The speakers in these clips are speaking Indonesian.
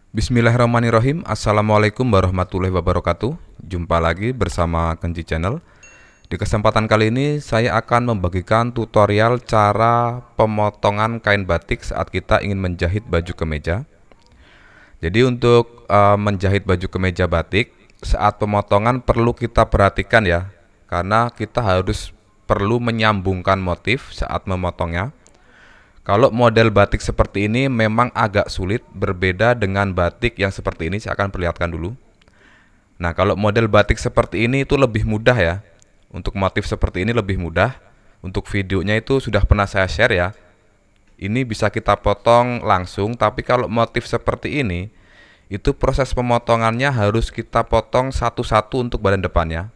Bismillahirrahmanirrahim. Assalamualaikum warahmatullahi wabarakatuh. Jumpa lagi bersama Kenji Channel. Di kesempatan kali ini saya akan membagikan tutorial cara pemotongan kain batik saat kita ingin menjahit baju kemeja. Jadi untuk menjahit baju kemeja batik, saat pemotongan perlu kita perhatikan ya, karena kita harus perlu menyambungkan motif saat memotongnya. Kalau model batik seperti ini memang agak sulit, berbeda dengan batik yang seperti ini. Saya akan perlihatkan dulu. Nah, kalau model batik seperti ini itu lebih mudah ya. Untuk motif seperti ini lebih mudah. Untuk videonya itu sudah pernah saya share ya. Ini bisa kita potong langsung, tapi kalau motif seperti ini, itu proses pemotongannya harus kita potong satu-satu untuk badan depannya.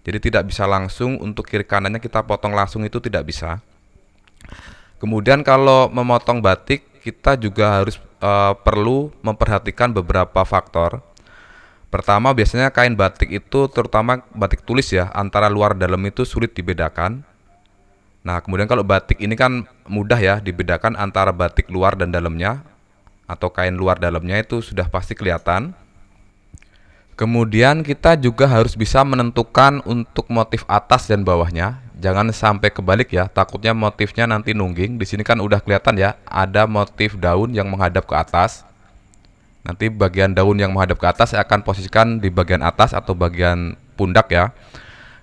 Jadi tidak bisa langsung untuk kiri kanannya kita potong langsung, itu tidak bisa. Kemudian kalau memotong batik, kita juga harus perlu memperhatikan beberapa faktor. Pertama, biasanya kain batik itu, terutama batik tulis ya, antara luar dalam itu sulit dibedakan. Nah, kemudian kalau batik ini kan mudah ya dibedakan antara batik luar dan dalamnya, atau kain luar dalamnya itu sudah pasti kelihatan. Kemudian kita juga harus bisa menentukan untuk motif atas dan bawahnya. Jangan sampai kebalik ya, takutnya motifnya nanti nungging. Di sini kan udah kelihatan ya, ada motif daun yang menghadap ke atas. Nanti bagian daun yang menghadap ke atas saya akan posisikan di bagian atas atau bagian pundak ya.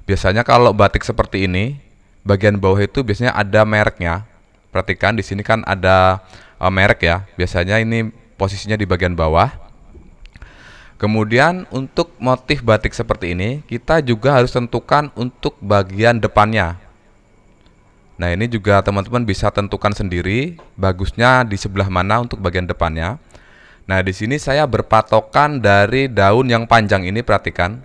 Biasanya kalau batik seperti ini, bagian bawah itu biasanya ada mereknya. Perhatikan di sini kan ada merek ya. Biasanya ini posisinya di bagian bawah. Kemudian untuk motif batik seperti ini, kita juga harus tentukan untuk bagian depannya. Nah, ini juga teman-teman bisa tentukan sendiri bagusnya di sebelah mana untuk bagian depannya. Nah, di sini saya berpatokan dari daun yang panjang ini, perhatikan.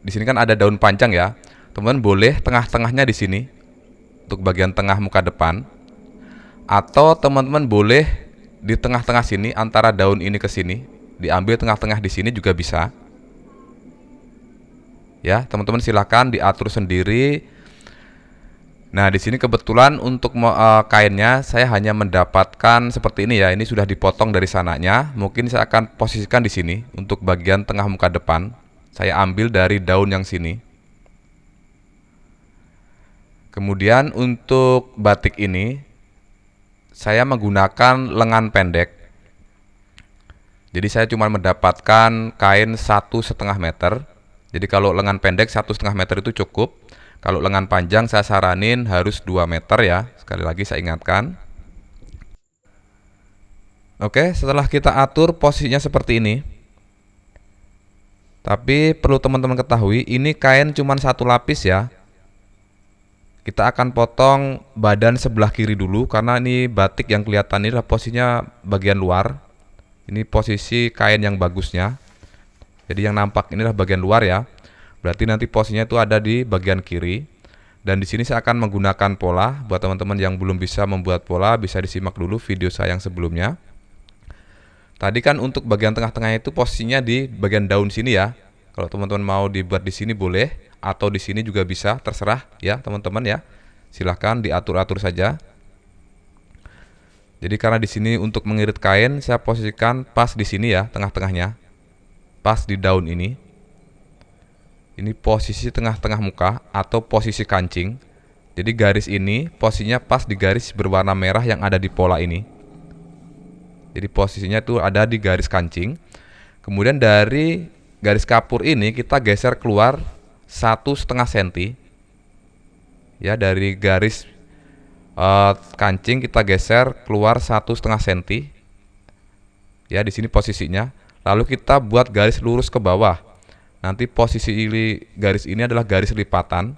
Di sini kan ada daun panjang ya. Teman-teman boleh tengah-tengahnya di sini untuk bagian tengah muka depan. Atau teman-teman boleh di tengah-tengah sini antara daun ini ke sini. Diambil tengah-tengah di sini juga bisa. Ya, teman-teman silakan diatur sendiri. Nah, di sini kebetulan untuk kainnya saya hanya mendapatkan seperti ini ya. Ini sudah dipotong dari sananya. Mungkin saya akan posisikan di sini untuk bagian tengah muka depan. Saya ambil dari daun yang sini. Kemudian untuk batik ini saya menggunakan lengan pendek. Jadi saya cuma mendapatkan kain 1,5 meter. Jadi kalau lengan pendek 1,5 meter itu cukup. Kalau lengan panjang saya saranin harus 2 meter ya. Sekali lagi saya ingatkan. Oke, setelah kita atur posisinya seperti ini. Tapi perlu teman-teman ketahui, ini kain cuma satu lapis ya. Kita akan potong badan sebelah kiri dulu, karena ini batik yang kelihatan ini adalah posisinya bagian luar. Ini posisi kain yang bagusnya. Jadi yang nampak inilah bagian luar ya. Berarti nanti posisinya itu ada di bagian kiri. Dan di sini saya akan menggunakan pola. Buat teman-teman yang belum bisa membuat pola, bisa disimak dulu video saya yang sebelumnya. Tadi kan untuk bagian tengah-tengahnya itu posisinya di bagian daun sini ya. Kalau teman-teman mau dibuat di sini boleh, atau di sini juga bisa, terserah ya teman-teman ya. Silahkan diatur-atur saja. Jadi karena di sini untuk mengirit kain saya posisikan pas di sini ya, tengah-tengahnya. Pas di daun ini. Ini posisi tengah-tengah muka atau posisi kancing. Jadi garis ini posisinya pas di garis berwarna merah yang ada di pola ini. Jadi posisinya itu ada di garis kancing. Kemudian dari garis kapur ini kita geser keluar 1,5 cm. Ya, dari garis kancing kita geser keluar 1,5 cm. Ya, di sini posisinya. Lalu kita buat garis lurus ke bawah. Nanti posisi garis ini adalah garis lipatan.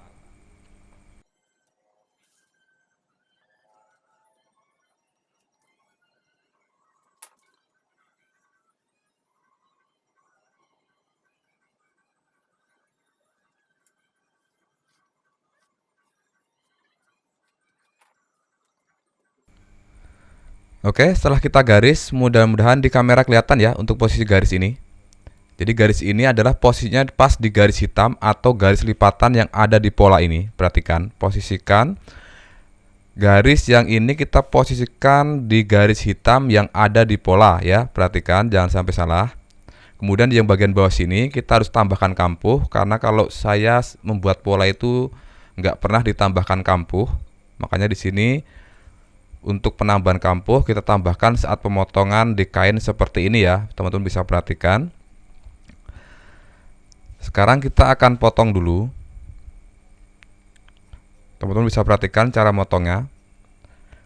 Oke, setelah kita garis, mudah-mudahan di kamera kelihatan ya untuk posisi garis ini. Jadi garis ini adalah posisinya pas di garis hitam atau garis lipatan yang ada di pola ini. Perhatikan, posisikan Garis yang ini kita posisikan di garis hitam yang ada di pola ya. Perhatikan jangan sampai salah. Kemudian yang bagian bawah sini kita harus tambahkan kampuh, karena kalau saya membuat pola itu nggak pernah ditambahkan kampuh. Makanya di sini untuk penambahan kampuh kita tambahkan saat pemotongan di kain seperti ini ya. Teman-teman bisa perhatikan. Sekarang kita akan potong dulu. Teman-teman bisa perhatikan cara motongnya.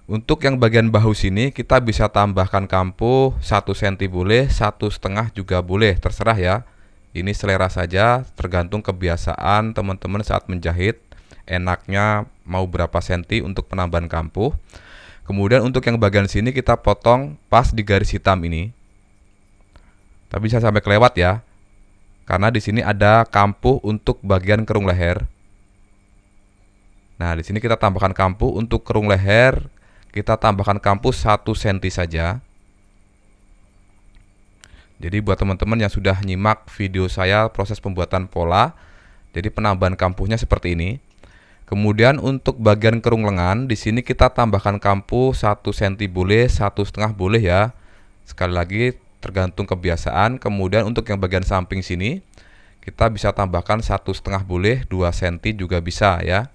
Untuk yang bagian bahu sini kita bisa tambahkan kampuh 1 cm boleh, 1,5 juga boleh, terserah ya. Ini selera saja, tergantung kebiasaan teman-teman saat menjahit. Enaknya mau berapa senti untuk penambahan kampuh. Kemudian untuk yang bagian sini kita potong pas di garis hitam ini. Tapi bisa sampai kelewat ya. Karena di sini ada kampuh untuk bagian kerung leher. Nah, di sini kita tambahkan kampuh untuk kerung leher. Kita tambahkan kampuh 1 cm saja. Jadi buat teman-teman yang sudah nyimak video saya proses pembuatan pola, jadi penambahan kampuhnya seperti ini. Kemudian untuk bagian kerung lengan, di sini kita tambahkan kampuh 1 cm boleh, 1,5 boleh ya. Sekali lagi tergantung kebiasaan. Kemudian untuk yang bagian samping sini kita bisa tambahkan 1,5 boleh, 2 cm juga bisa ya.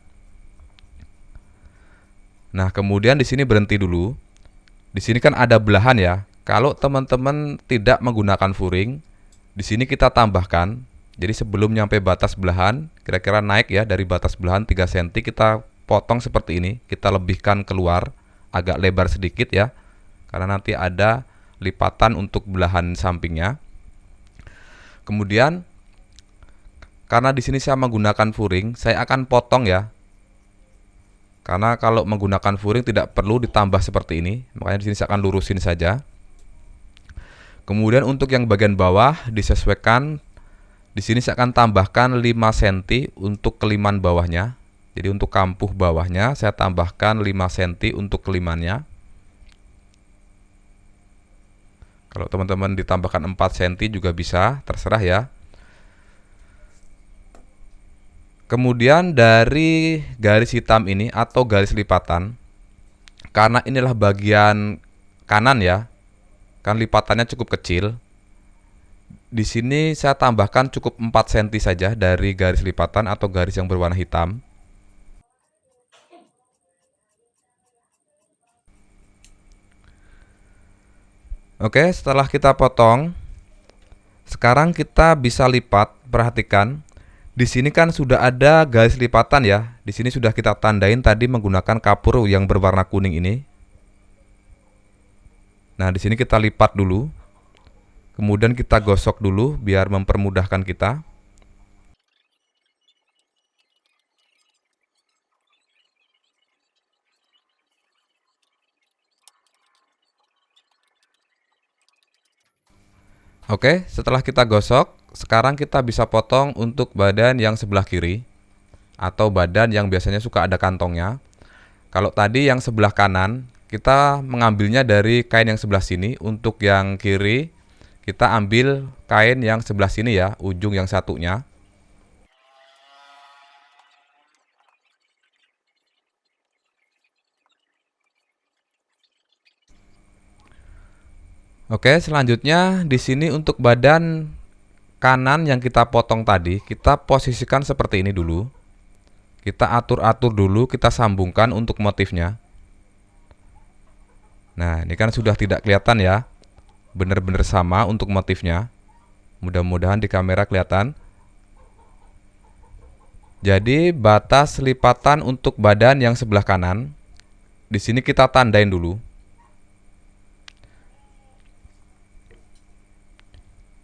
Nah, kemudian di sini berhenti dulu. Di sini kan ada belahan ya. Kalau teman-teman tidak menggunakan furing, di sini kita tambahkan. Jadi sebelum nyampe batas belahan, kira-kira naik ya dari batas belahan 3 cm, kita potong seperti ini. Kita lebihkan keluar agak lebar sedikit ya. Karena nanti ada lipatan untuk belahan sampingnya. Kemudian karena di sini saya menggunakan furing, saya akan potong ya. Karena kalau menggunakan furing tidak perlu ditambah seperti ini, makanya di sini saya akan lurusin saja. Kemudian untuk yang bagian bawah disesuaikan. Di sini saya akan tambahkan 5 cm untuk keliman bawahnya. Jadi untuk kampuh bawahnya saya tambahkan 5 cm untuk kelimannya. Kalau teman-teman ditambahkan 4 cm juga bisa, terserah ya. Kemudian dari garis hitam ini atau garis lipatan, karena inilah bagian kanan ya, kan lipatannya cukup kecil. Di sini saya tambahkan cukup 4 cm saja dari garis lipatan atau garis yang berwarna hitam. Oke, setelah kita potong, sekarang kita bisa lipat. Perhatikan, di sini kan sudah ada garis lipatan ya. Di sini sudah kita tandain tadi menggunakan kapur yang berwarna kuning ini. Nah, di sini kita lipat dulu. Kemudian kita gosok dulu biar mempermudahkan kita. Oke, setelah kita gosok, sekarang kita bisa potong untuk badan yang sebelah kiri atau badan yang biasanya suka ada kantongnya. Kalau tadi yang sebelah kanan, kita mengambilnya dari kain yang sebelah sini. Untuk yang kiri, kita ambil kain yang sebelah sini ya, ujung yang satunya. Oke, selanjutnya di sini untuk badan kanan yang kita potong tadi, kita posisikan seperti ini dulu. Kita atur-atur dulu, kita sambungkan untuk motifnya. Nah, ini kan sudah tidak kelihatan ya. Benar-benar sama untuk motifnya. Mudah-mudahan di kamera kelihatan. Jadi, batas lipatan untuk badan yang sebelah kanan, di sini kita tandain dulu.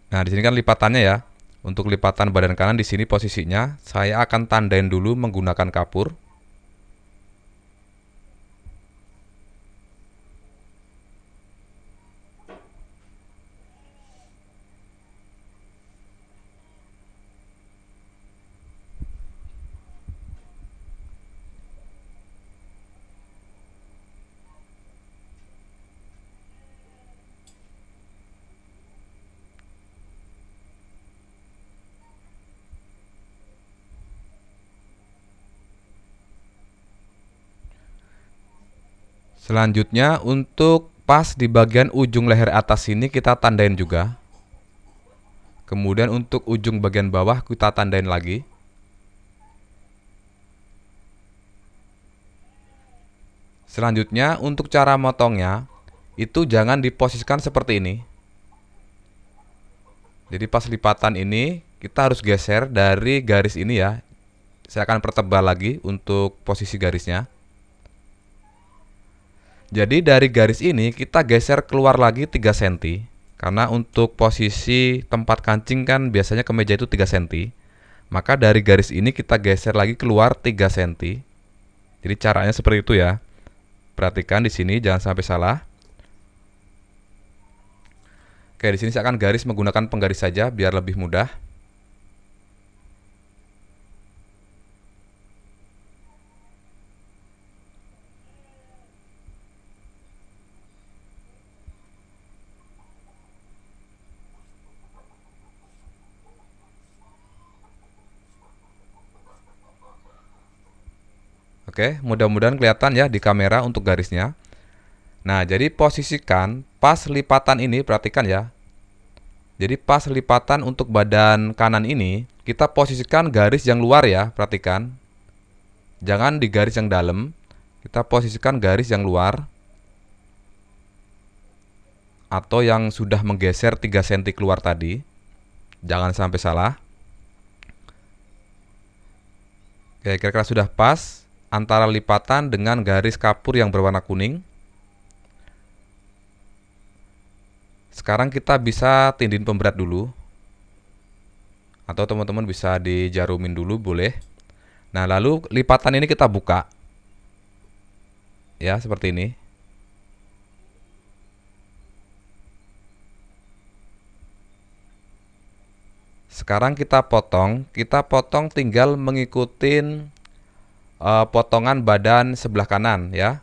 Nah, di sini kan lipatannya ya. Untuk lipatan badan kanan di sini posisinya saya akan tandain dulu menggunakan kapur. Selanjutnya untuk pas di bagian ujung leher atas ini kita tandain juga. Kemudian untuk ujung bagian bawah kita tandain lagi. Selanjutnya untuk cara motongnya itu jangan diposisikan seperti ini. Jadi pas lipatan ini kita harus geser dari garis ini ya. Saya akan pertebal lagi untuk posisi garisnya. Jadi dari garis ini kita geser keluar lagi 3 cm. Karena untuk posisi tempat kancing kan biasanya kemeja itu 3 cm. Maka dari garis ini kita geser lagi keluar 3 cm. Jadi caranya seperti itu ya. Perhatikan di sini jangan sampai salah. Oke, di sini saya akan garis menggunakan penggaris saja biar lebih mudah. Oke, mudah-mudahan kelihatan ya di kamera untuk garisnya. Nah, jadi posisikan pas lipatan ini, perhatikan ya. Jadi pas lipatan untuk badan kanan ini, kita posisikan garis yang luar ya, perhatikan. Jangan di garis yang dalam, kita posisikan garis yang luar. Atau yang sudah menggeser 3 cm keluar tadi. Jangan sampai salah. Oke, kira-kira sudah pas antara lipatan dengan garis kapur yang berwarna kuning. Sekarang kita bisa tindin pemberat dulu. Atau teman-teman bisa dijarumin dulu boleh. Nah, lalu lipatan ini kita buka. Ya, seperti ini. Sekarang kita potong tinggal mengikuti potongan badan sebelah kanan ya.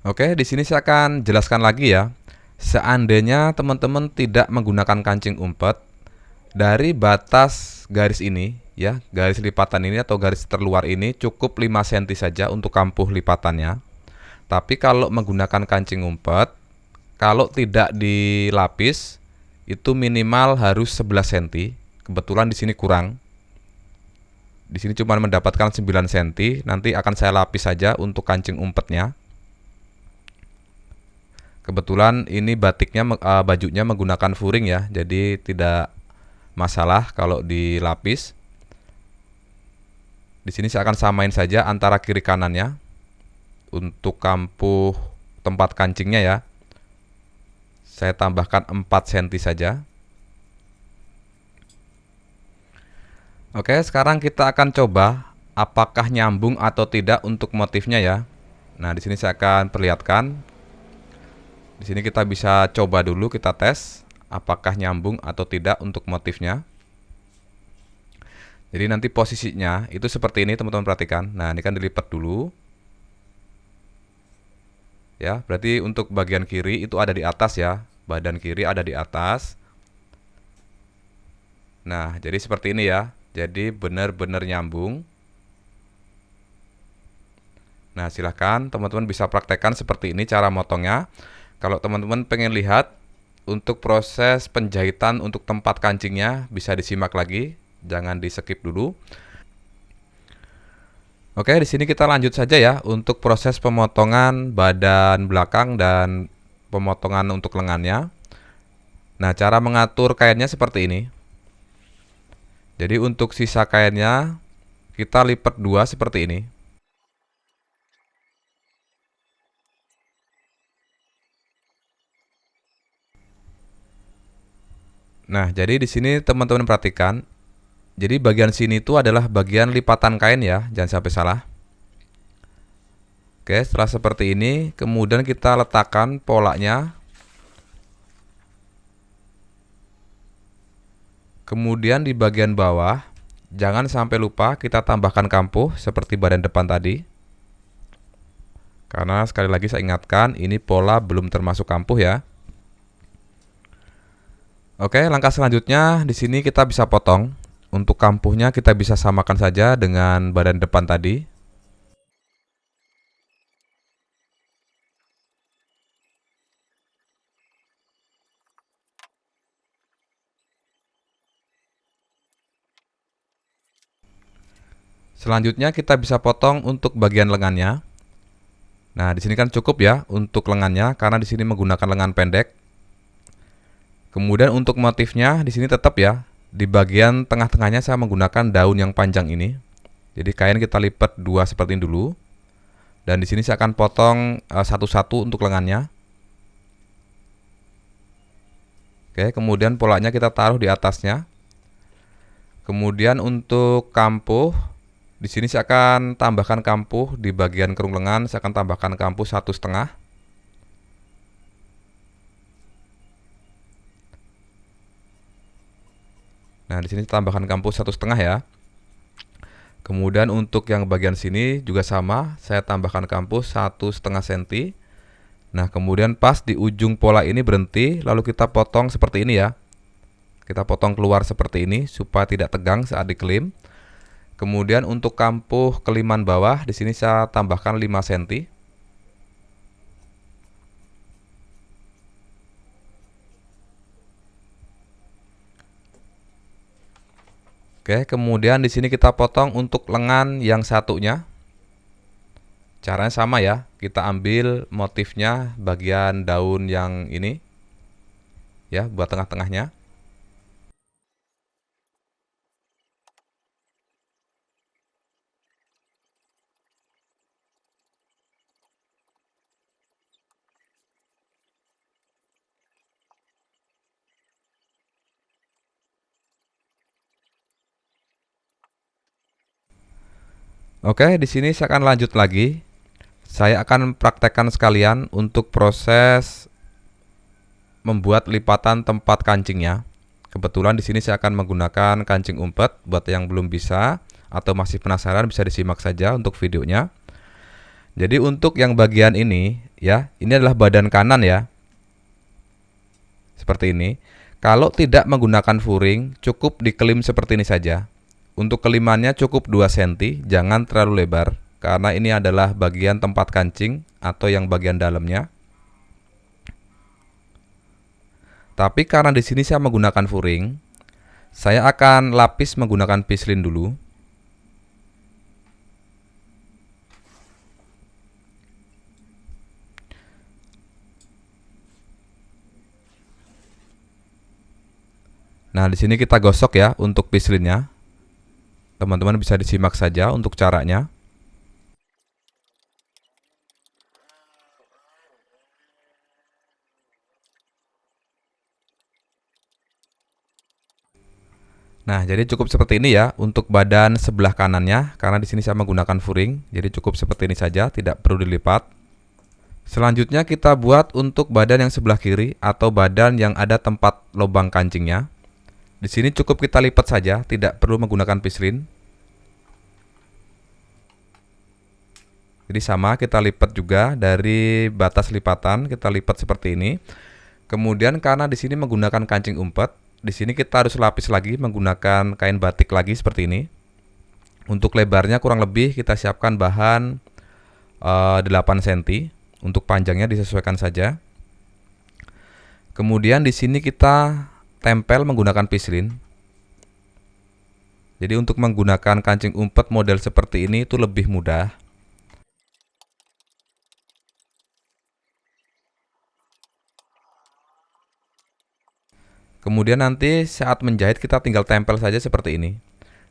Oke, di sini saya akan jelaskan lagi ya. Seandainya teman-teman tidak menggunakan kancing umpet, dari batas garis ini ya, garis lipatan ini atau garis terluar ini cukup 5 cm saja untuk kampuh lipatannya. Tapi kalau menggunakan kancing umpet, kalau tidak dilapis itu minimal harus 11 cm. Kebetulan di sini kurang. Di sini cuma mendapatkan 9 cm, nanti akan saya lapis saja untuk kancing umpetnya. Kebetulan ini batiknya bajunya menggunakan furing ya, jadi tidak masalah kalau dilapis. Di sini saya akan samain saja antara kiri kanannya untuk kampuh tempat kancingnya ya. Saya tambahkan 4 cm saja. Oke, sekarang kita akan coba apakah nyambung atau tidak untuk motifnya ya. Nah, di sini saya akan perlihatkan. Di sini kita bisa coba dulu, kita tes apakah nyambung atau tidak untuk motifnya. Jadi nanti posisinya itu seperti ini teman-teman perhatikan. Nah, ini kan dilipat dulu. Ya, berarti untuk bagian kiri itu ada di atas ya. Badan kiri ada di atas. Nah, jadi seperti ini ya. Jadi benar-benar nyambung. Nah, silahkan teman-teman bisa praktekkan seperti ini cara motongnya. Kalau teman-teman pengen lihat untuk proses penjahitan untuk tempat kancingnya, bisa disimak lagi, jangan di skip dulu. Oke, di sini kita lanjut saja ya untuk proses pemotongan badan belakang dan pemotongan untuk lengannya. Nah, cara mengatur kainnya seperti ini. Jadi untuk sisa kainnya kita lipat dua seperti ini. Nah, jadi di sini teman-teman perhatikan. Jadi bagian sini itu adalah bagian lipatan kain ya, jangan sampai salah. Oke, setelah seperti ini, kemudian kita letakkan polanya. Kemudian di bagian bawah, Jangan sampai lupa kita tambahkan kampuh seperti badan depan tadi. Karena sekali lagi saya ingatkan, ini pola belum termasuk kampuh ya. Oke, langkah selanjutnya di sini kita bisa potong. Untuk kampuhnya kita bisa samakan saja dengan badan depan tadi. Selanjutnya kita bisa potong untuk bagian lengannya. Nah, di sini kan cukup ya untuk lengannya karena di sini menggunakan lengan pendek. Kemudian untuk motifnya di sini tetap ya, di bagian tengah-tengahnya saya menggunakan daun yang panjang ini. Jadi kain kita lipat dua seperti ini dulu. Dan di sini saya akan potong satu-satu untuk lengannya. Oke, kemudian polanya kita taruh di atasnya. Kemudian untuk kampuh, di sini saya akan tambahkan kampuh di bagian kerung lengan. Saya akan tambahkan kampuh 1,5. Nah, di sini tambahkan kampuh 1,5 ya. Kemudian untuk yang bagian sini juga sama, saya tambahkan kampuh 1,5 cm. Nah, kemudian pas di ujung pola ini berhenti, lalu kita potong seperti ini ya. Kita potong keluar seperti ini supaya tidak tegang saat dikelim. Kemudian untuk kampuh keliman bawah, di sini saya tambahkan 5 cm. Oke, kemudian di sini kita potong untuk lengan yang satunya. Caranya sama ya, kita ambil motifnya bagian daun yang ini ya, buat tengah-tengahnya. Oke, di sini saya akan lanjut lagi. Saya akan praktekkan sekalian untuk proses membuat lipatan tempat kancingnya. Kebetulan di sini saya akan menggunakan kancing umpet. Buat yang belum bisa atau masih penasaran bisa disimak saja untuk videonya. Jadi untuk yang bagian ini ya, ini adalah badan kanan ya. Seperti ini. Kalau tidak menggunakan furing, cukup dikelim seperti ini saja. Untuk kelimannya cukup 2 cm, jangan terlalu lebar karena ini adalah bagian tempat kancing atau yang bagian dalamnya. Tapi karena di sini saya menggunakan furing, saya akan lapis menggunakan pislin dulu. Nah, di sini kita gosok ya untuk pislinnya. Teman-teman bisa disimak saja untuk caranya. Nah, jadi cukup seperti ini ya untuk badan sebelah kanannya karena di sini saya menggunakan furing. Jadi cukup seperti ini saja, tidak perlu dilipat. Selanjutnya kita buat untuk badan yang sebelah kiri atau badan yang ada tempat lubang kancingnya. Di sini cukup kita lipat saja, tidak perlu menggunakan pislin. Jadi sama kita lipat juga dari batas lipatan, kita lipat seperti ini. Kemudian karena di sini menggunakan kancing umpet, di sini kita harus lapis lagi menggunakan kain batik lagi seperti ini. Untuk lebarnya kurang lebih kita siapkan bahan 8 cm. Untuk panjangnya disesuaikan saja. Kemudian di sini kita tempel menggunakan pislin. Jadi untuk menggunakan kancing umpet model seperti ini itu lebih mudah. Kemudian nanti saat menjahit kita tinggal tempel saja seperti ini.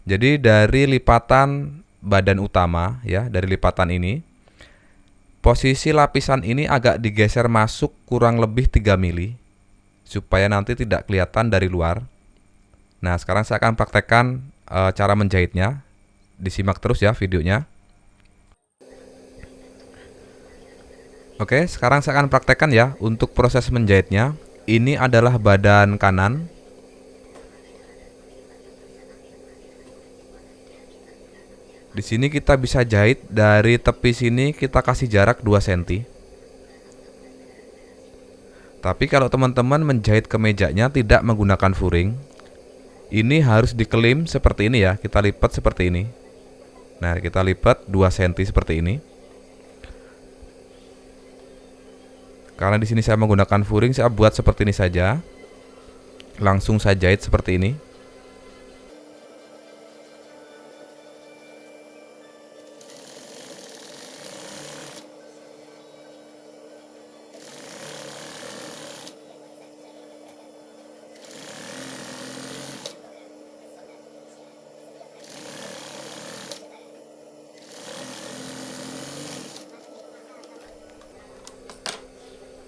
Jadi dari lipatan badan utama ya, dari lipatan ini, posisi lapisan ini agak digeser masuk kurang lebih 3 mili supaya nanti tidak kelihatan dari luar. Nah, sekarang saya akan praktekkan cara menjahitnya. Disimak terus ya videonya. Oke, sekarang saya akan praktekkan ya untuk proses menjahitnya. Ini adalah badan kanan. Di sini kita bisa jahit dari tepi sini, kita kasih jarak 2 cm. Tapi kalau teman-teman menjahit kemejanya tidak menggunakan furing, ini harus dikelim seperti ini ya. Kita lipat seperti ini. Nah, kita lipat 2 cm seperti ini. Karena di sini saya menggunakan furing, saya buat seperti ini saja. Langsung saya jahit seperti ini.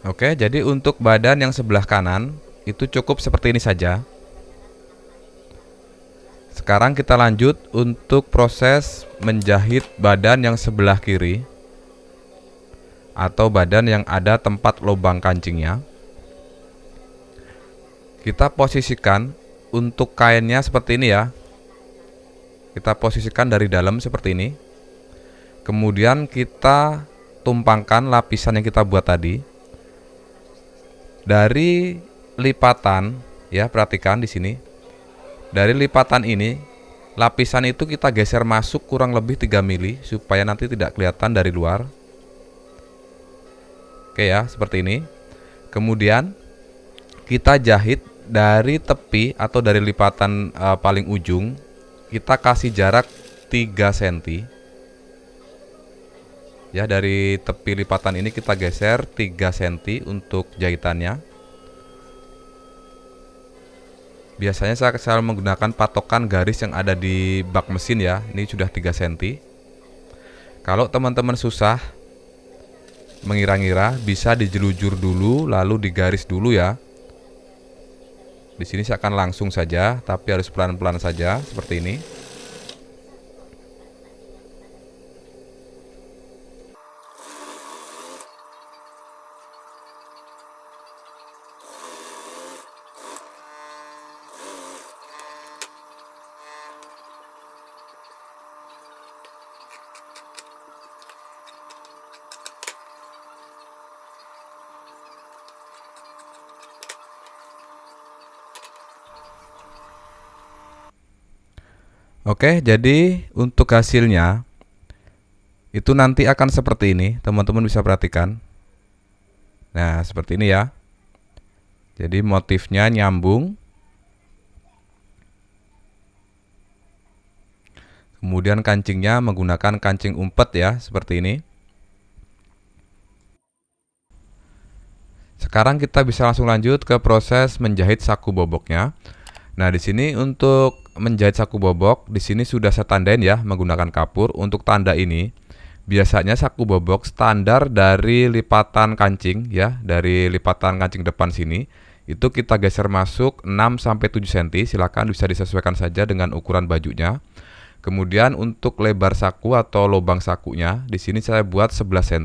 Oke, jadi untuk badan yang sebelah kanan itu cukup seperti ini saja. Sekarang kita lanjut untuk proses menjahit badan yang sebelah kiri atau badan yang ada tempat lubang kancingnya. Kita posisikan untuk kainnya seperti ini ya. Kita posisikan dari dalam seperti ini. Kemudian kita tumpangkan lapisan yang kita buat tadi. Dari lipatan ya, perhatikan di sini. Dari lipatan ini, lapisan itu kita geser masuk kurang lebih 3 mili supaya nanti tidak kelihatan dari luar. Oke ya, seperti ini. Kemudian kita jahit dari tepi atau dari lipatan paling ujung, kita kasih jarak 3 cm. Ya, dari tepi lipatan ini kita geser 3 cm untuk jahitannya. Biasanya saya selalu menggunakan patokan garis yang ada di bak mesin ya. Ini sudah 3 cm. Kalau teman-teman susah mengira-ngira, bisa dijelujur dulu lalu digaris dulu ya. Di sini saya akan langsung saja, tapi harus pelan-pelan saja seperti ini. Oke, jadi untuk hasilnya itu nanti akan seperti ini, teman-teman bisa perhatikan. Nah, seperti ini ya. Jadi motifnya nyambung. Kemudian kancingnya menggunakan kancing umpet ya, seperti ini. Sekarang kita bisa langsung lanjut ke proses menjahit saku boboknya. Nah, di sini untuk menjahit saku bobok, di sini sudah saya tandain ya menggunakan kapur. Untuk tanda ini, biasanya saku bobok standar dari lipatan kancing ya, dari lipatan kancing depan sini, itu kita geser masuk 6 sampai 7 cm. Silakan bisa disesuaikan saja dengan ukuran bajunya. Kemudian untuk lebar saku atau lubang sakunya, di sini saya buat 11 cm.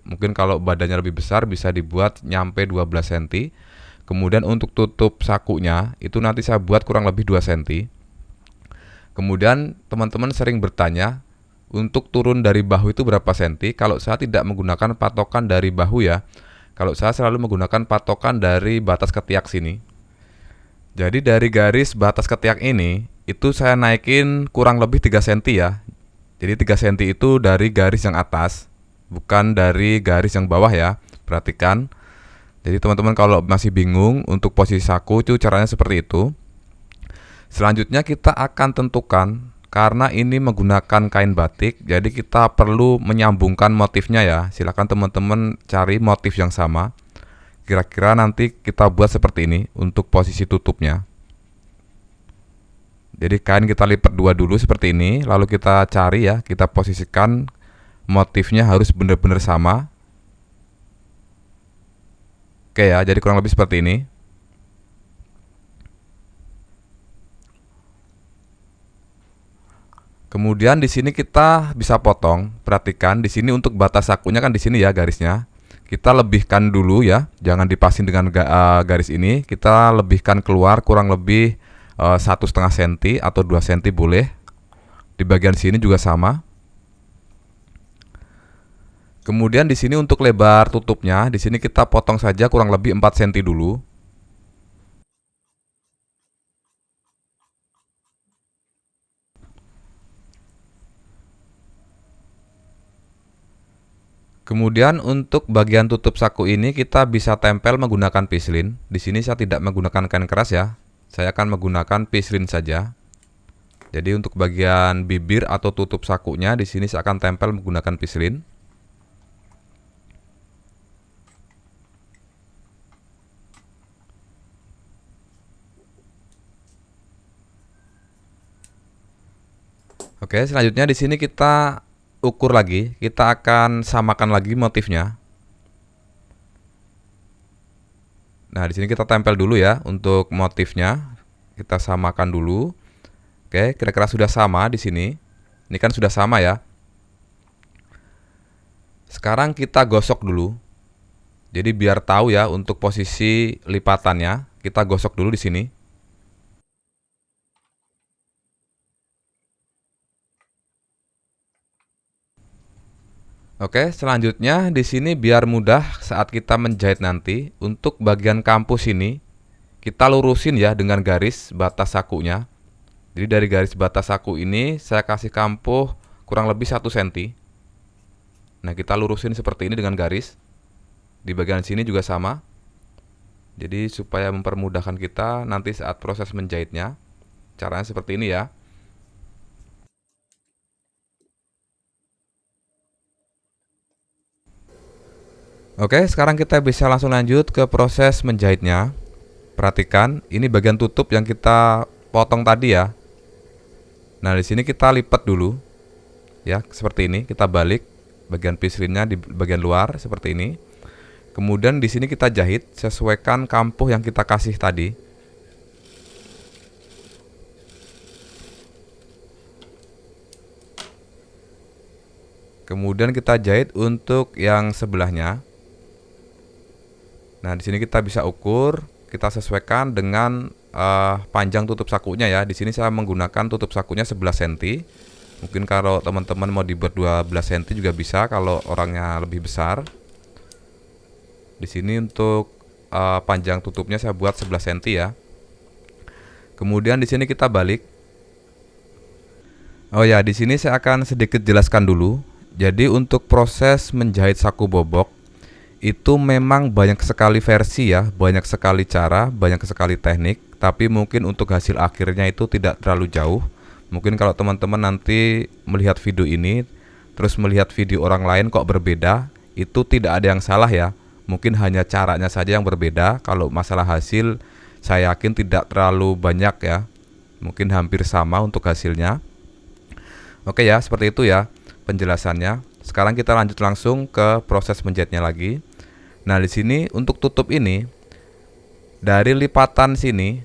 Mungkin kalau badannya lebih besar bisa dibuat nyampe 12 cm. Kemudian untuk tutup sakunya itu nanti saya buat kurang lebih 2 cm. Kemudian teman-teman sering bertanya untuk turun dari bahu itu berapa cm. Kalau saya tidak menggunakan patokan dari bahu ya. Kalau saya selalu menggunakan patokan dari batas ketiak sini. Jadi dari garis batas ketiak ini itu saya naikin kurang lebih 3 cm ya. Jadi 3 cm itu dari garis yang atas, bukan dari garis yang bawah ya. Perhatikan. Jadi teman-teman kalau masih bingung untuk posisi saku itu caranya seperti itu. Selanjutnya kita akan tentukan, karena ini menggunakan kain batik, jadi kita perlu menyambungkan motifnya ya. Silakan teman-teman cari motif yang sama. Kira-kira nanti kita buat seperti ini untuk posisi tutupnya. Jadi kain kita lipat dua dulu seperti ini, lalu kita cari ya, kita posisikan motifnya harus benar-benar sama. Oke ya, jadi kurang lebih seperti ini. Kemudian di sini kita bisa potong. Perhatikan di sini untuk batas sakunya kan di sini ya garisnya. Kita lebihkan dulu ya, jangan dipasin dengan garis ini. Kita lebihkan keluar kurang lebih 1,5 cm atau 2 cm boleh. Di bagian sini juga sama. Kemudian di sini untuk lebar tutupnya, di sini kita potong saja kurang lebih 4 cm dulu. Kemudian untuk bagian tutup saku ini kita bisa tempel menggunakan pislin. Di sini saya tidak menggunakan kain keras ya. Saya akan menggunakan pislin saja. Jadi untuk bagian bibir atau tutup sakunya di sini saya akan tempel menggunakan pislin. Oke, selanjutnya di sini kita ukur lagi, kita akan samakan lagi motifnya. Nah, di sini kita tempel dulu ya untuk motifnya. Kita samakan dulu. Oke, kira-kira sudah sama di sini. Ini kan sudah sama ya. Sekarang kita gosok dulu. Jadi biar tahu ya untuk posisi lipatannya, kita gosok dulu di sini. Oke, selanjutnya di sini biar mudah saat kita menjahit nanti, untuk bagian kampus ini kita lurusin ya dengan garis batas sakunya. Jadi dari garis batas saku ini saya kasih kampuh kurang lebih 1 cm. Nah, kita lurusin seperti ini dengan garis. Di bagian sini juga sama. Jadi supaya mempermudahkan kita nanti saat proses menjahitnya. Caranya seperti ini ya. Oke, sekarang kita bisa langsung lanjut ke proses menjahitnya. Perhatikan, ini bagian tutup yang kita potong tadi ya. Nah, di sini kita lipat dulu. Ya, seperti ini. Kita balik bagian pislinnya di bagian luar seperti ini. Kemudian di sini kita jahit sesuaikan kampuh yang kita kasih tadi. Kemudian kita jahit untuk yang sebelahnya. Nah, di sini kita bisa ukur, kita sesuaikan dengan panjang tutup sakunya ya. Di sini saya menggunakan tutup sakunya 11 cm. Mungkin kalau teman-teman mau dibuat 12 cm juga bisa kalau orangnya lebih besar. Di sini untuk panjang tutupnya saya buat 11 cm ya. Kemudian di sini kita balik. Oh ya, di sini saya akan sedikit jelaskan dulu. Jadi untuk proses menjahit saku bobok itu memang banyak sekali versi ya, banyak sekali cara, banyak sekali teknik, tapi mungkin untuk hasil akhirnya itu tidak terlalu jauh. Mungkin kalau teman-teman nanti melihat video ini, terus melihat video orang lain kok berbeda, itu tidak ada yang salah ya. Mungkin hanya caranya saja yang berbeda. Kalau masalah hasil, saya yakin tidak terlalu banyak ya. Mungkin hampir sama untuk hasilnya. Oke ya, seperti itu ya penjelasannya. Sekarang kita lanjut langsung ke proses menjahitnya lagi. Nah, di sini untuk tutup ini dari lipatan sini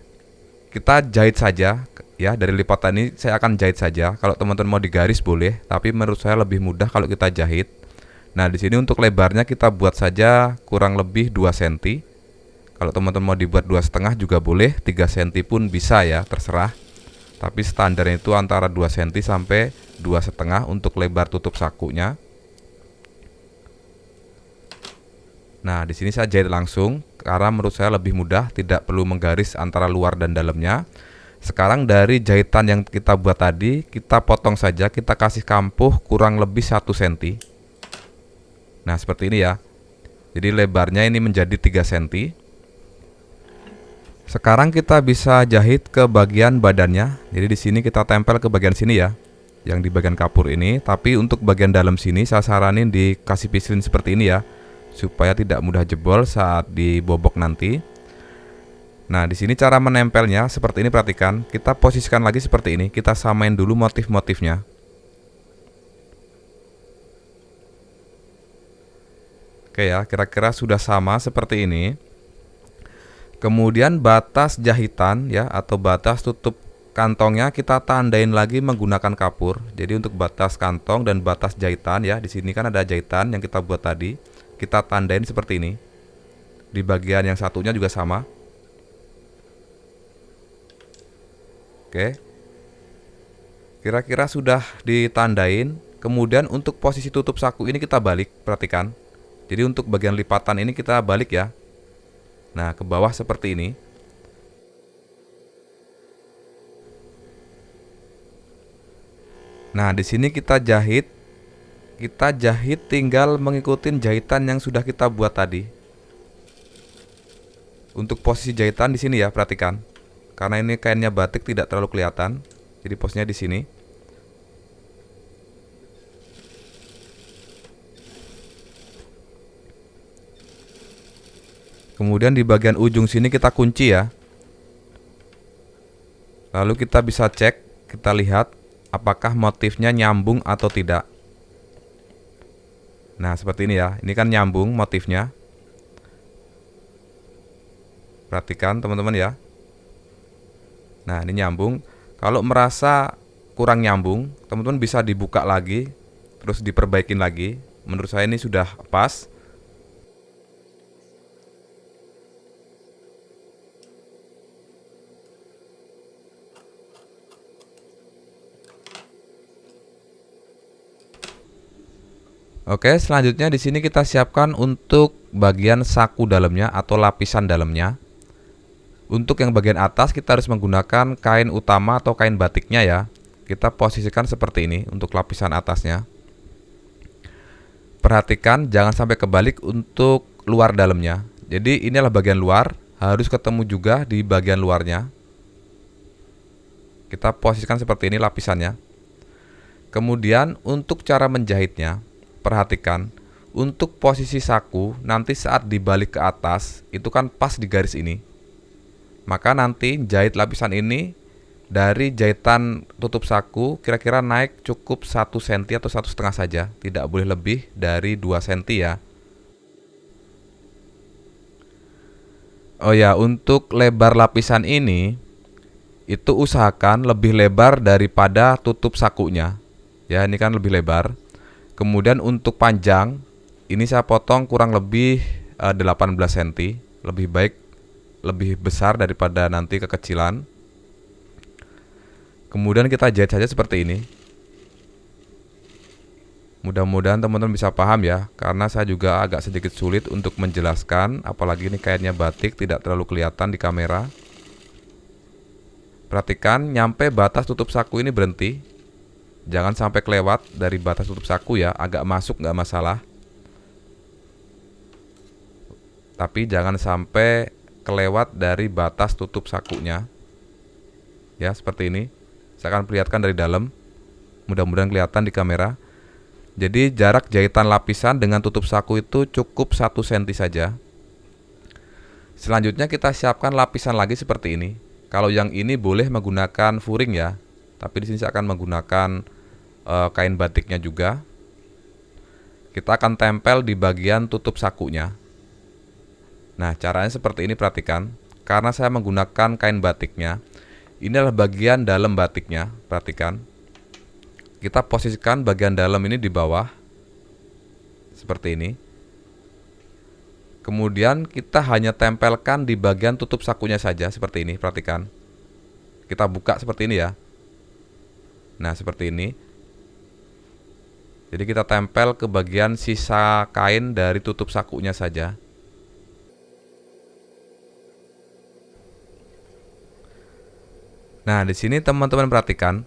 kita jahit saja ya. Dari lipatan ini saya akan jahit saja. Kalau teman-teman mau digaris boleh, tapi menurut saya lebih mudah kalau kita jahit. Nah, di sini untuk lebarnya kita buat saja kurang lebih 2 cm. Kalau teman-teman mau dibuat 2,5 juga boleh, 3 cm pun bisa ya, terserah. Tapi standarnya itu antara 2 cm sampai 2,5 untuk lebar tutup sakunya. Nah, di sini saya jahit langsung karena menurut saya lebih mudah, tidak perlu menggaris antara luar dan dalamnya. Sekarang dari jahitan yang kita buat tadi, kita potong saja, kita kasih kampuh kurang lebih 1 cm. Nah, seperti ini ya. Jadi lebarnya ini menjadi 3 cm. Sekarang kita bisa jahit ke bagian badannya. Jadi di sini kita tempel ke bagian sini ya, yang di bagian kapur ini. Tapi untuk bagian dalam sini saya saranin dikasih pislin seperti ini ya, supaya tidak mudah jebol saat dibobok nanti. Nah, di sini cara menempelnya seperti ini, perhatikan. Kita posisikan lagi seperti ini, kita samain dulu motif-motifnya. Oke ya, kira-kira sudah sama seperti ini. Kemudian batas jahitan ya, atau batas tutup kantongnya kita tandain lagi menggunakan kapur. Jadi untuk batas kantong dan batas jahitan ya, di sini kan ada jahitan yang kita buat tadi. Kita tandain seperti ini. Di bagian yang satunya juga sama. Oke. Kira-kira sudah ditandain. Kemudian untuk posisi tutup saku ini kita balik, perhatikan. Jadi untuk bagian lipatan ini kita balik ya. Nah, ke bawah seperti ini. Nah, di sini kita jahit. Kita jahit tinggal mengikuti jahitan yang sudah kita buat tadi. Untuk posisi jahitan di sini ya, perhatikan. Karena ini kainnya batik tidak terlalu kelihatan. Jadi posisinya di sini. Kemudian di bagian ujung sini kita kunci ya. Lalu kita bisa cek, kita lihat apakah motifnya nyambung atau tidak. Nah, seperti ini ya. Ini kan nyambung motifnya. Perhatikan teman-teman ya. Nah, ini nyambung. Kalau merasa kurang nyambung, teman-teman bisa dibuka lagi, terus diperbaikin lagi. Menurut saya ini sudah pas. Oke, selanjutnya di sini kita siapkan untuk bagian saku dalamnya atau lapisan dalamnya. Untuk yang bagian atas kita harus menggunakan kain utama atau kain batiknya ya. Kita posisikan seperti ini untuk lapisan atasnya. Perhatikan jangan sampai kebalik untuk luar dalamnya. Jadi inilah bagian luar, harus ketemu juga di bagian luarnya. Kita posisikan seperti ini lapisannya. Kemudian untuk cara menjahitnya, perhatikan untuk posisi saku nanti saat dibalik ke atas itu kan pas di garis ini. Maka nanti jahit lapisan ini dari jahitan tutup saku kira-kira naik cukup 1 cm atau 1,5 saja. Tidak boleh lebih dari 2 cm ya. Oh ya, untuk lebar lapisan ini itu usahakan lebih lebar daripada tutup sakunya. Ya, ini kan lebih lebar. Kemudian untuk panjang ini saya potong kurang lebih 18 cm. Lebih baik lebih besar daripada nanti kekecilan. Kemudian kita jahit saja seperti ini. Mudah-mudahan teman-teman bisa paham ya, karena saya juga agak sedikit sulit untuk menjelaskan, apalagi ini kainnya batik tidak terlalu kelihatan di kamera. Perhatikan nyampe batas tutup saku ini berhenti. Jangan sampai kelewat dari batas tutup saku ya, agak masuk nggak masalah. Tapi jangan sampai kelewat dari batas tutup sakunya. Ya, seperti ini. Saya akan perlihatkan dari dalam. Mudah-mudahan kelihatan di kamera. Jadi jarak jahitan lapisan dengan tutup saku itu cukup 1 cm saja. Selanjutnya kita siapkan lapisan lagi seperti ini. Kalau yang ini boleh menggunakan furing ya. Tapi di sini saya akan menggunakan kain batiknya juga. Kita akan tempel di bagian tutup sakunya. Nah, caranya seperti ini, perhatikan. Karena saya menggunakan kain batiknya, ini adalah bagian dalam batiknya, perhatikan. Kita posisikan bagian dalam ini di bawah. Seperti ini. Kemudian kita hanya tempelkan di bagian tutup sakunya saja, seperti ini, perhatikan. Kita buka seperti ini ya. Nah, seperti ini. Jadi kita tempel ke bagian sisa kain dari tutup sakunya saja. Nah, di sini teman-teman perhatikan,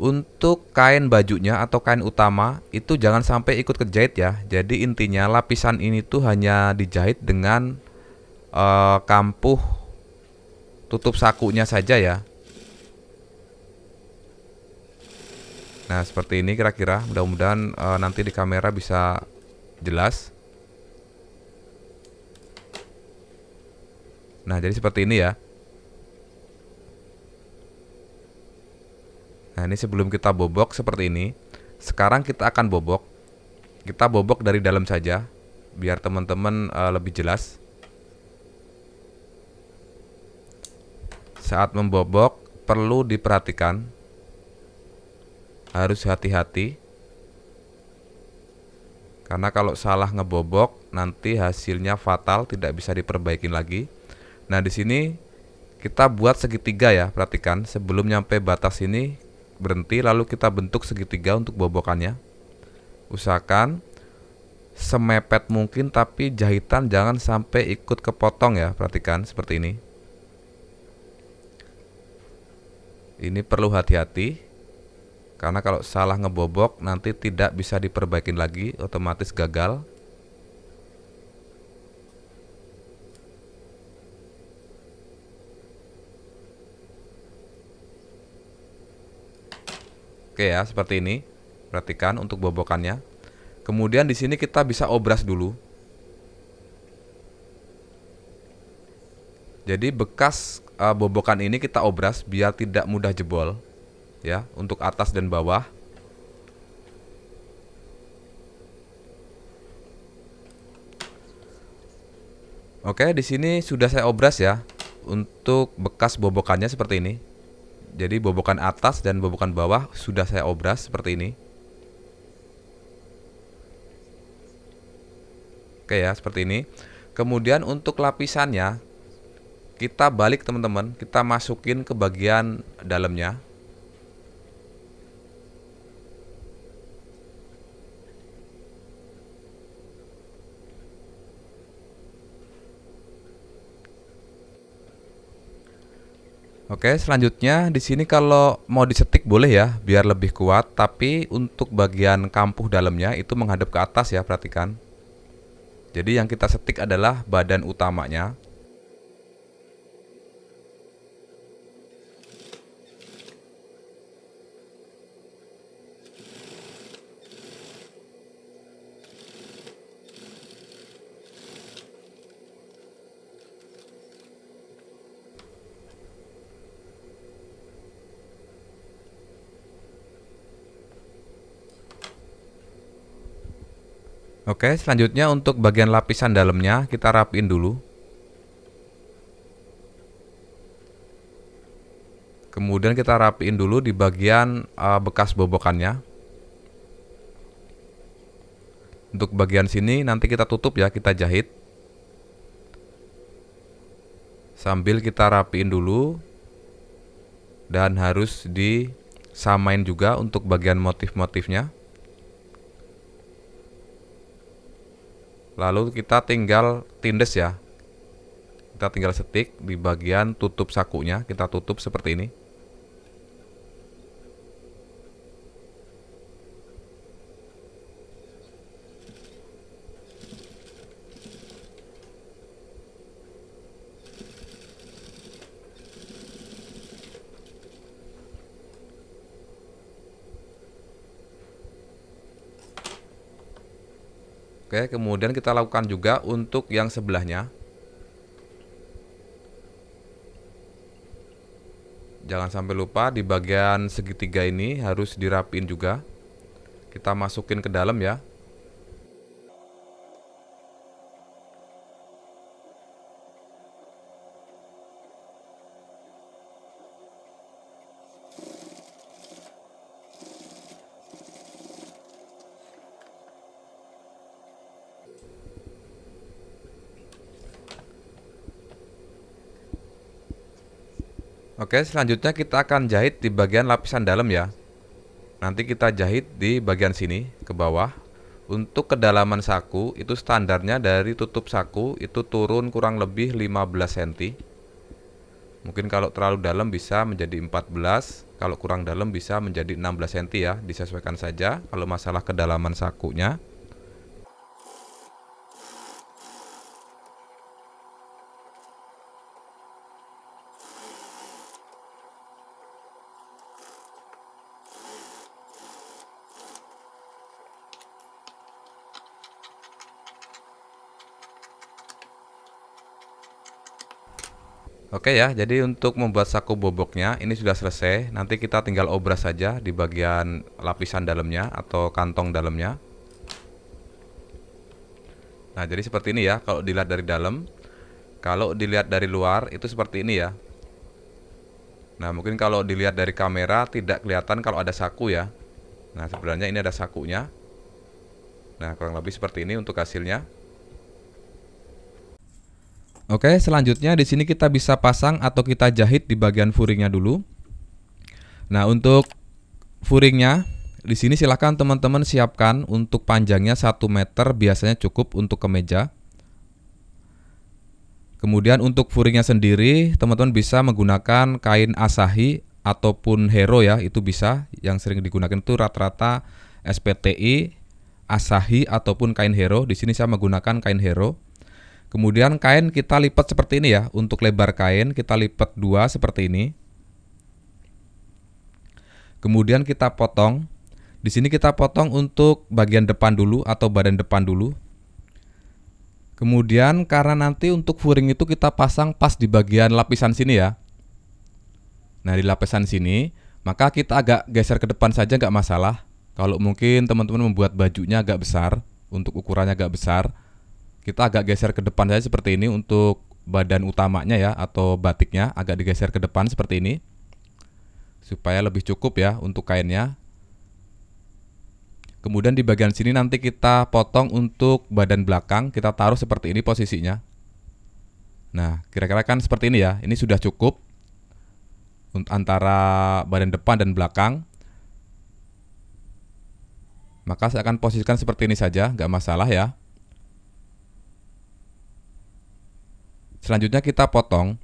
untuk kain bajunya atau kain utama itu jangan sampai ikut kejahit ya. Jadi intinya lapisan ini tuh hanya dijahit dengan kampuh tutup sakunya saja ya. Nah, seperti ini kira-kira. Mudah-mudahan nanti di kamera bisa jelas. Nah, jadi seperti ini ya. Nah, ini sebelum kita bobok seperti ini. Sekarang kita akan bobok. Kita bobok dari dalam saja, biar teman-teman lebih jelas. Saat membobok, perlu diperhatikan. Harus hati-hati. Karena kalau salah ngebobok, nanti hasilnya fatal, tidak bisa diperbaiki lagi. Nah, di sini kita buat segitiga ya, perhatikan. Sebelum nyampe batas ini, berhenti, lalu kita bentuk segitiga untuk bobokannya. Usahakan semepet mungkin, tapi jahitan jangan sampai ikut kepotong ya, perhatikan seperti ini. Ini perlu hati-hati, karena kalau salah ngebobok nanti tidak bisa diperbaikin lagi, otomatis gagal. Oke ya, seperti ini. Perhatikan untuk bobokannya. Kemudian di sini kita bisa obras dulu. Jadi bekas bobokan ini kita obras biar tidak mudah jebol ya, untuk atas dan bawah. Oke, di sini sudah saya obras ya untuk bekas bobokannya seperti ini. Jadi bobokan atas dan bobokan bawah sudah saya obras seperti ini. Oke ya, seperti ini. Kemudian untuk lapisannya kita balik teman-teman, kita masukin ke bagian dalamnya. Oke, selanjutnya di sini kalau mau disetik boleh ya, biar lebih kuat. Tapi untuk bagian kampuh dalamnya itu menghadap ke atas ya, perhatikan. Jadi yang kita setik adalah badan utamanya. Oke, selanjutnya untuk bagian lapisan dalamnya kita rapiin dulu. Kemudian kita rapiin dulu di bagian bekas bobokannya. Untuk bagian sini nanti kita tutup ya, kita jahit. Sambil kita rapiin dulu. Dan harus disamain juga untuk bagian motif-motifnya. Lalu kita tinggal tindes ya. Kita tinggal setik di bagian tutup sakunya, kita tutup seperti ini. Oke, kemudian kita lakukan juga untuk yang sebelahnya. Jangan sampai lupa di bagian segitiga ini harus dirapiin juga. Kita masukin ke dalam ya. Oke, selanjutnya kita akan jahit di bagian lapisan dalam ya. Nanti kita jahit di bagian sini ke bawah. Untuk kedalaman saku itu standarnya dari tutup saku itu turun kurang lebih 15 cm. Mungkin kalau terlalu dalam bisa menjadi 14, kalau kurang dalam bisa menjadi 16 cm ya, disesuaikan saja kalau masalah kedalaman sakunya. Oke ya, jadi untuk membuat saku boboknya ini sudah selesai. Nanti kita tinggal obras saja di bagian lapisan dalamnya atau kantong dalamnya. Nah, jadi seperti ini ya kalau dilihat dari dalam. Kalau dilihat dari luar itu seperti ini ya. Nah, mungkin kalau dilihat dari kamera tidak kelihatan kalau ada saku ya. Nah, sebenarnya ini ada sakunya. Nah, kurang lebih seperti ini untuk hasilnya. Oke, selanjutnya di sini kita bisa pasang atau kita jahit di bagian furingnya dulu. Nah, untuk furingnya, di sini silakan teman-teman siapkan untuk panjangnya 1 meter, biasanya cukup untuk kemeja. Kemudian untuk furingnya sendiri, teman-teman bisa menggunakan kain Asahi ataupun Hero ya, itu bisa. Yang sering digunakan itu rata-rata SPTI, Asahi ataupun kain Hero. Di sini saya menggunakan kain Hero. Kemudian kain kita lipat seperti ini ya. Untuk lebar kain kita lipat 2 seperti ini. Kemudian kita potong. Di sini kita potong untuk bagian depan dulu atau badan depan dulu. Kemudian karena nanti untuk furing itu kita pasang pas di bagian lapisan sini ya. Nah, di lapisan sini, maka kita agak geser ke depan saja nggak masalah. Kalau mungkin teman-teman membuat bajunya agak besar, untuk ukurannya agak besar, kita agak geser ke depan saja seperti ini. Untuk badan utamanya ya, atau batiknya agak digeser ke depan seperti ini, supaya lebih cukup ya untuk kainnya. Kemudian di bagian sini nanti kita potong untuk badan belakang, kita taruh seperti ini posisinya. Nah, kira-kira kan seperti ini ya, ini sudah cukup antara badan depan dan belakang. Maka saya akan posisikan seperti ini saja, nggak masalah ya. Selanjutnya kita potong.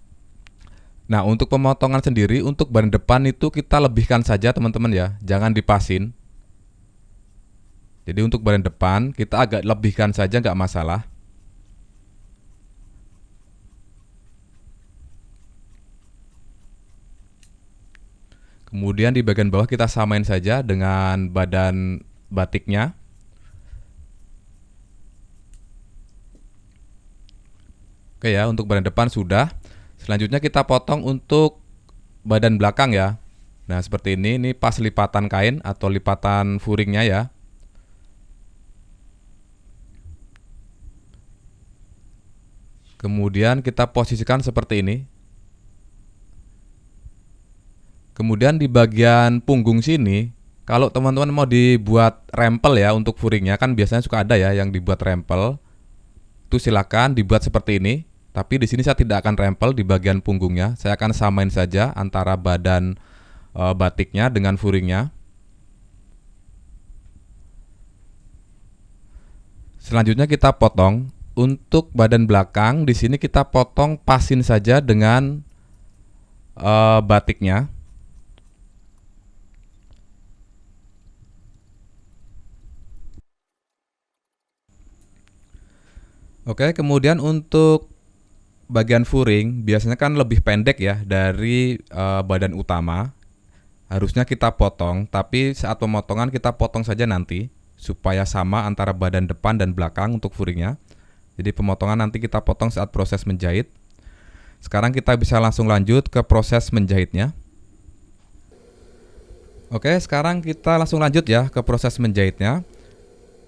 Nah, untuk pemotongan sendiri, untuk badan depan itu kita lebihkan saja teman-teman ya, jangan dipasin. Jadi untuk badan depan kita agak lebihkan saja, nggak masalah. Kemudian di bagian bawah kita samain saja dengan badan batiknya. Oke ya, untuk badan depan sudah. Selanjutnya kita potong untuk badan belakang ya. Nah, seperti ini pas lipatan kain atau lipatan furingnya ya. Kemudian kita posisikan seperti ini. Kemudian di bagian punggung sini, kalau teman-teman mau dibuat rempel ya untuk furingnya, kan biasanya suka ada ya yang dibuat rempel. Itu silakan dibuat seperti ini. Tapi di sini saya tidak akan rempel di bagian punggungnya. Saya akan samain saja antara badan batiknya dengan furingnya. Selanjutnya kita potong. Untuk badan belakang di sini kita potong pasin saja dengan batiknya. Oke, kemudian untuk bagian furing biasanya kan lebih pendek ya dari badan utama. Harusnya kita potong, tapi saat pemotongan kita potong saja nanti supaya sama antara badan depan dan belakang untuk furingnya. Jadi pemotongan nanti kita potong saat proses menjahit. Sekarang kita bisa langsung lanjut ke proses menjahitnya. Oke, sekarang kita langsung lanjut ya ke proses menjahitnya.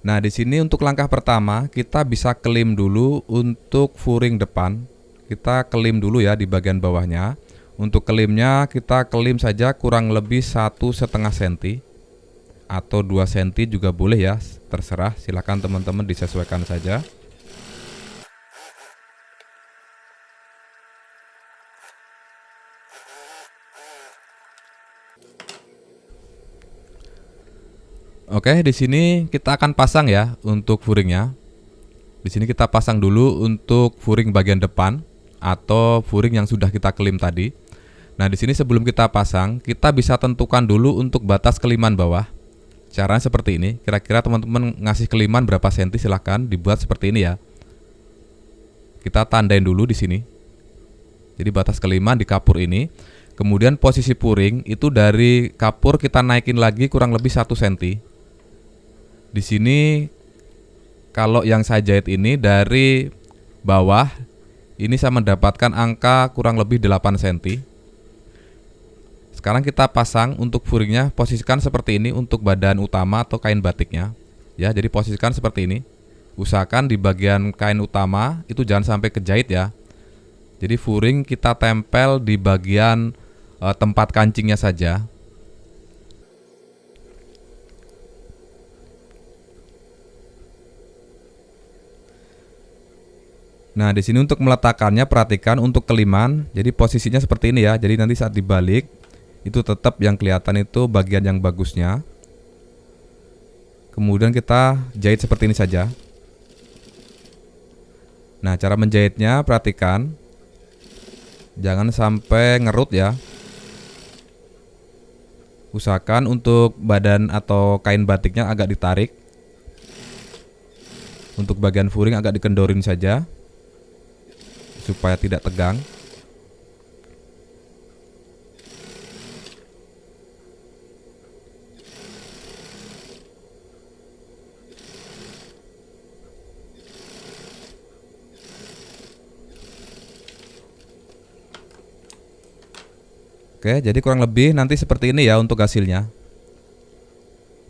Nah, di sini untuk langkah pertama kita bisa kelim dulu untuk furing depan. Kita kelim dulu ya di bagian bawahnya. Untuk kelimnya kita kelim saja kurang lebih 1,5 cm atau 2 cm juga boleh ya, terserah, silakan teman-teman disesuaikan saja. Oke, di sini kita akan pasang ya untuk furingnya. Di sini kita pasang dulu untuk furing bagian depan atau furing yang sudah kita kelim tadi. Nah, di sini sebelum kita pasang, kita bisa tentukan dulu untuk batas keliman bawah. Caranya seperti ini. Kira-kira teman-teman ngasih keliman berapa senti, silahkan dibuat seperti ini ya. Kita tandain dulu di sini. Jadi batas keliman di kapur ini. Kemudian posisi furing itu dari kapur kita naikin lagi kurang lebih 1 cm. Di sini kalau yang saya jahit ini dari bawah, ini saya mendapatkan angka kurang lebih 8 cm. Sekarang kita pasang untuk furingnya, posisikan seperti ini untuk badan utama atau kain batiknya. Ya, jadi posisikan seperti ini. Usahakan di bagian kain utama itu jangan sampai kejahit ya. Jadi furing kita tempel di bagian tempat kancingnya saja. Nah, di sini untuk meletakkannya perhatikan untuk keliman. Jadi posisinya seperti ini ya. Jadi nanti saat dibalik itu tetap yang kelihatan itu bagian yang bagusnya. Kemudian kita jahit seperti ini saja. Nah, cara menjahitnya perhatikan, jangan sampai ngerut ya. Usahakan untuk badan atau kain batiknya agak ditarik. Untuk bagian furing agak dikendorin saja supaya tidak tegang. Oke, jadi kurang lebih nanti seperti ini ya untuk hasilnya.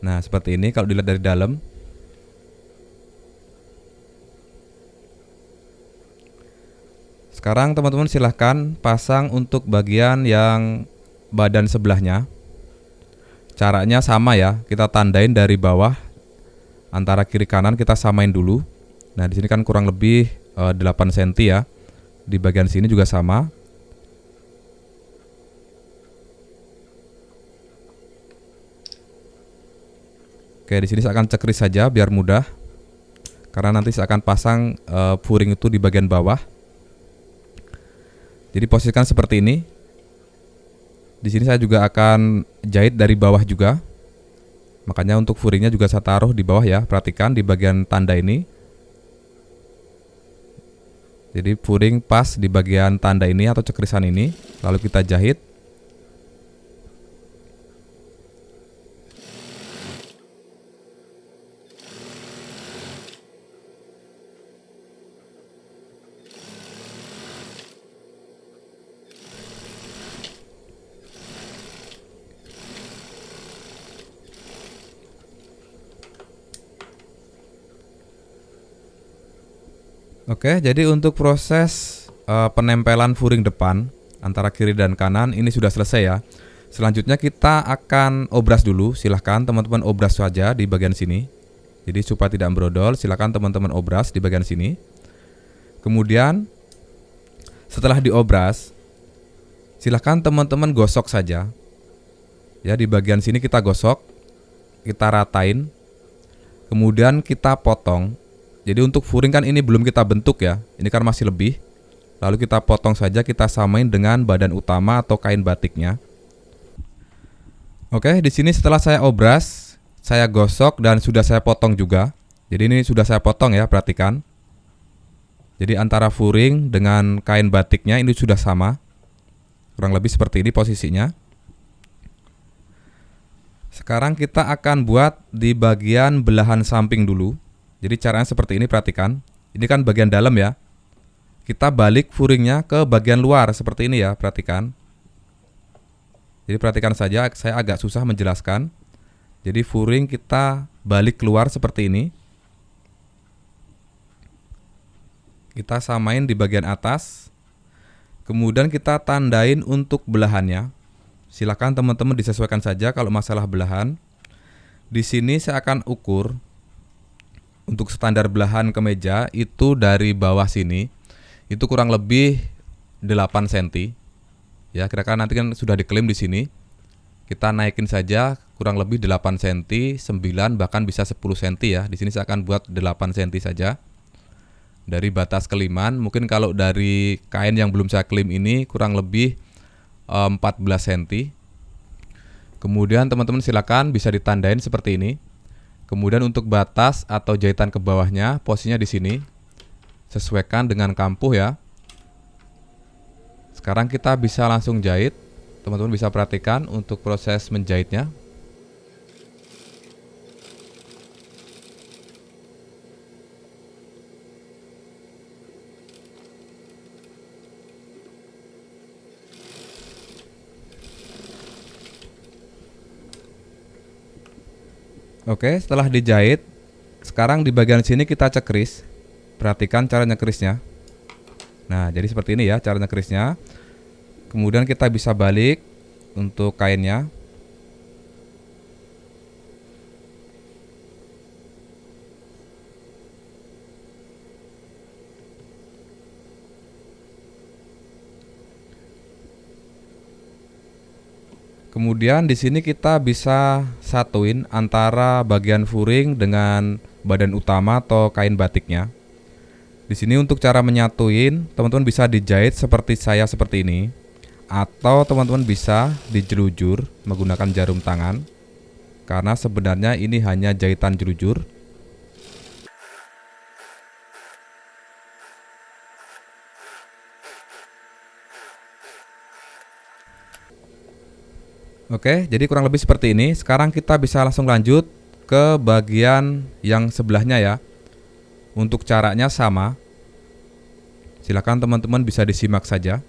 Nah, seperti ini kalau dilihat dari dalam. Sekarang teman-teman silahkan pasang untuk bagian yang badan sebelahnya. Caranya sama ya, kita tandain dari bawah antara kiri kanan kita samain dulu. Nah, di sini kan kurang lebih 8 cm ya. Di bagian sini juga sama. Oke, di sini saya akan cekris saja biar mudah. Karena nanti saya akan pasang furing itu di bagian bawah. Jadi posisikan seperti ini. Di sini saya juga akan jahit dari bawah juga. Makanya untuk furingnya juga saya taruh di bawah ya. Perhatikan di bagian tanda ini. Jadi furing pas di bagian tanda ini atau cekrisan ini. Lalu kita jahit. Oke, jadi untuk proses penempelan furing depan antara kiri dan kanan ini sudah selesai ya. Selanjutnya kita akan obras dulu. Silahkan teman-teman obras saja di bagian sini. Jadi supaya tidak brodol, silahkan teman-teman obras di bagian sini. Kemudian setelah diobras, silahkan teman-teman gosok saja. Ya, di bagian sini kita gosok, kita ratain, kemudian kita potong. Jadi untuk furing kan ini belum kita bentuk ya, ini kan masih lebih. Lalu kita potong saja, kita samain dengan badan utama atau kain batiknya. Oke, di sini setelah saya obras, saya gosok dan sudah saya potong juga. Jadi ini sudah saya potong ya, perhatikan. Jadi antara furing dengan kain batiknya ini sudah sama. Kurang lebih seperti ini posisinya. Sekarang kita akan buat di bagian belahan samping dulu. Jadi caranya seperti ini, perhatikan. Ini kan bagian dalam ya. Kita balik furingnya ke bagian luar seperti ini ya, perhatikan. Jadi perhatikan saja, saya agak susah menjelaskan. Jadi furing kita balik keluar seperti ini. Kita samain di bagian atas. Kemudian kita tandain untuk belahannya. Silakan teman-teman disesuaikan saja kalau masalah belahan. Di sini saya akan ukur untuk standar belahan kemeja itu dari bawah sini itu kurang lebih 8 cm. Ya, kira-kira nanti kan sudah diklaim di sini. Kita naikin saja kurang lebih 8 cm, 9 bahkan bisa 10 cm ya. Di sini saya akan buat 8 cm saja. Dari batas keliman, mungkin kalau dari kain yang belum saya klaim ini kurang lebih 14 cm. Kemudian teman-teman silakan bisa ditandain seperti ini. Kemudian untuk batas atau jahitan ke bawahnya, posisinya di sini. Sesuaikan dengan kampuh ya. Sekarang kita bisa langsung jahit. Teman-teman bisa perhatikan untuk proses menjahitnya. Oke, setelah dijahit, sekarang di bagian sini kita cekris. Perhatikan cara nyekrisnya. Nah, jadi seperti ini ya cara nyekrisnya. Kemudian kita bisa balik untuk kainnya. Kemudian di sini kita bisa satuin antara bagian furing dengan badan utama atau kain batiknya. Di sini untuk cara menyatuin, teman-teman bisa dijahit seperti saya seperti ini, atau teman-teman bisa dijelujur menggunakan jarum tangan. Karena sebenarnya ini hanya jahitan jelujur. Oke, jadi kurang lebih seperti ini. Sekarang kita bisa langsung lanjut ke bagian yang sebelahnya ya. Untuk caranya sama. Silakan teman-teman bisa disimak saja.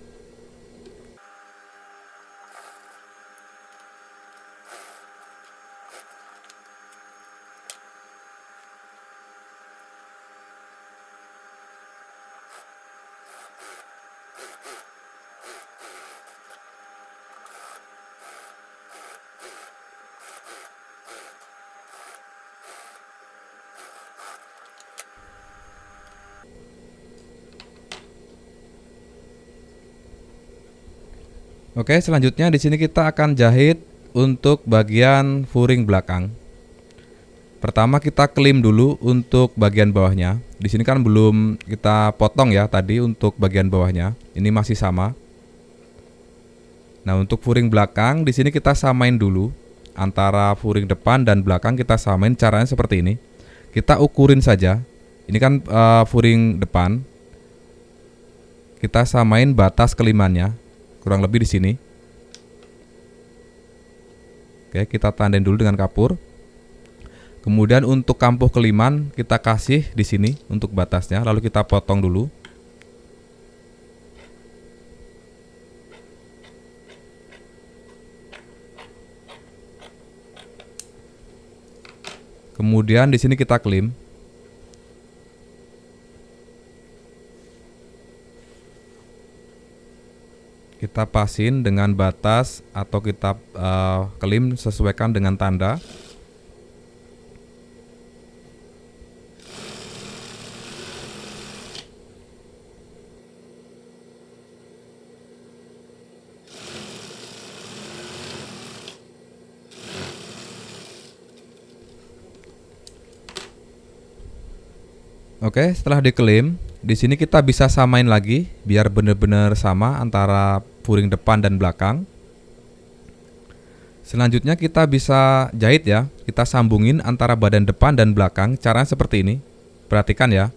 Oke, selanjutnya di sini kita akan jahit untuk bagian furing belakang. Pertama kita klim dulu untuk bagian bawahnya. Di sini kan belum kita potong ya tadi untuk bagian bawahnya. Ini masih sama. Nah, untuk furing belakang di sini kita samain dulu antara furing depan dan belakang, kita samain. Caranya seperti ini. Kita ukurin saja. Ini kan furing depan. Kita samain batas kelimannya. Kurang lebih di sini. Oke, kita tandain dulu dengan kapur. Kemudian untuk kampuh keliman kita kasih di sini untuk batasnya, lalu kita potong dulu. Kemudian di sini kita klim. Kita pasin dengan batas atau kita klim sesuaikan dengan tanda. Oke, setelah diklaim, di sini kita bisa samain lagi biar benar-benar sama antara furing depan dan belakang. Selanjutnya kita bisa jahit ya, kita sambungin antara badan depan dan belakang. Caranya seperti ini. Perhatikan ya.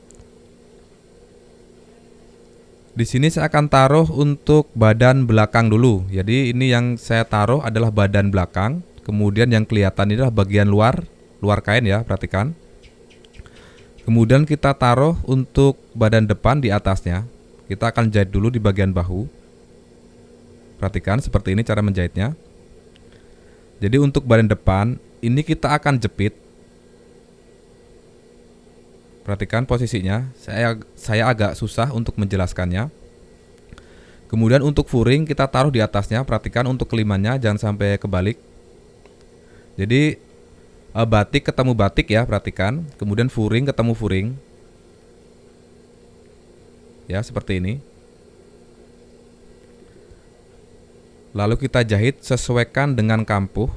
Di sini saya akan taruh untuk badan belakang dulu. Jadi ini yang saya taruh adalah badan belakang. Kemudian yang kelihatan ini adalah bagian luar kain ya, perhatikan. Kemudian kita taruh untuk badan depan di atasnya. Kita akan jahit dulu di bagian bahu. Perhatikan seperti ini cara menjahitnya. Jadi untuk badan depan ini kita akan jepit. Perhatikan posisinya. Saya agak susah untuk menjelaskannya. Kemudian untuk furing kita taruh di atasnya. Perhatikan untuk kelimannya jangan sampai kebalik. Jadi batik ketemu batik ya, perhatikan. Kemudian furing ketemu furing. Ya, seperti ini. Lalu kita jahit sesuaikan dengan kampuh.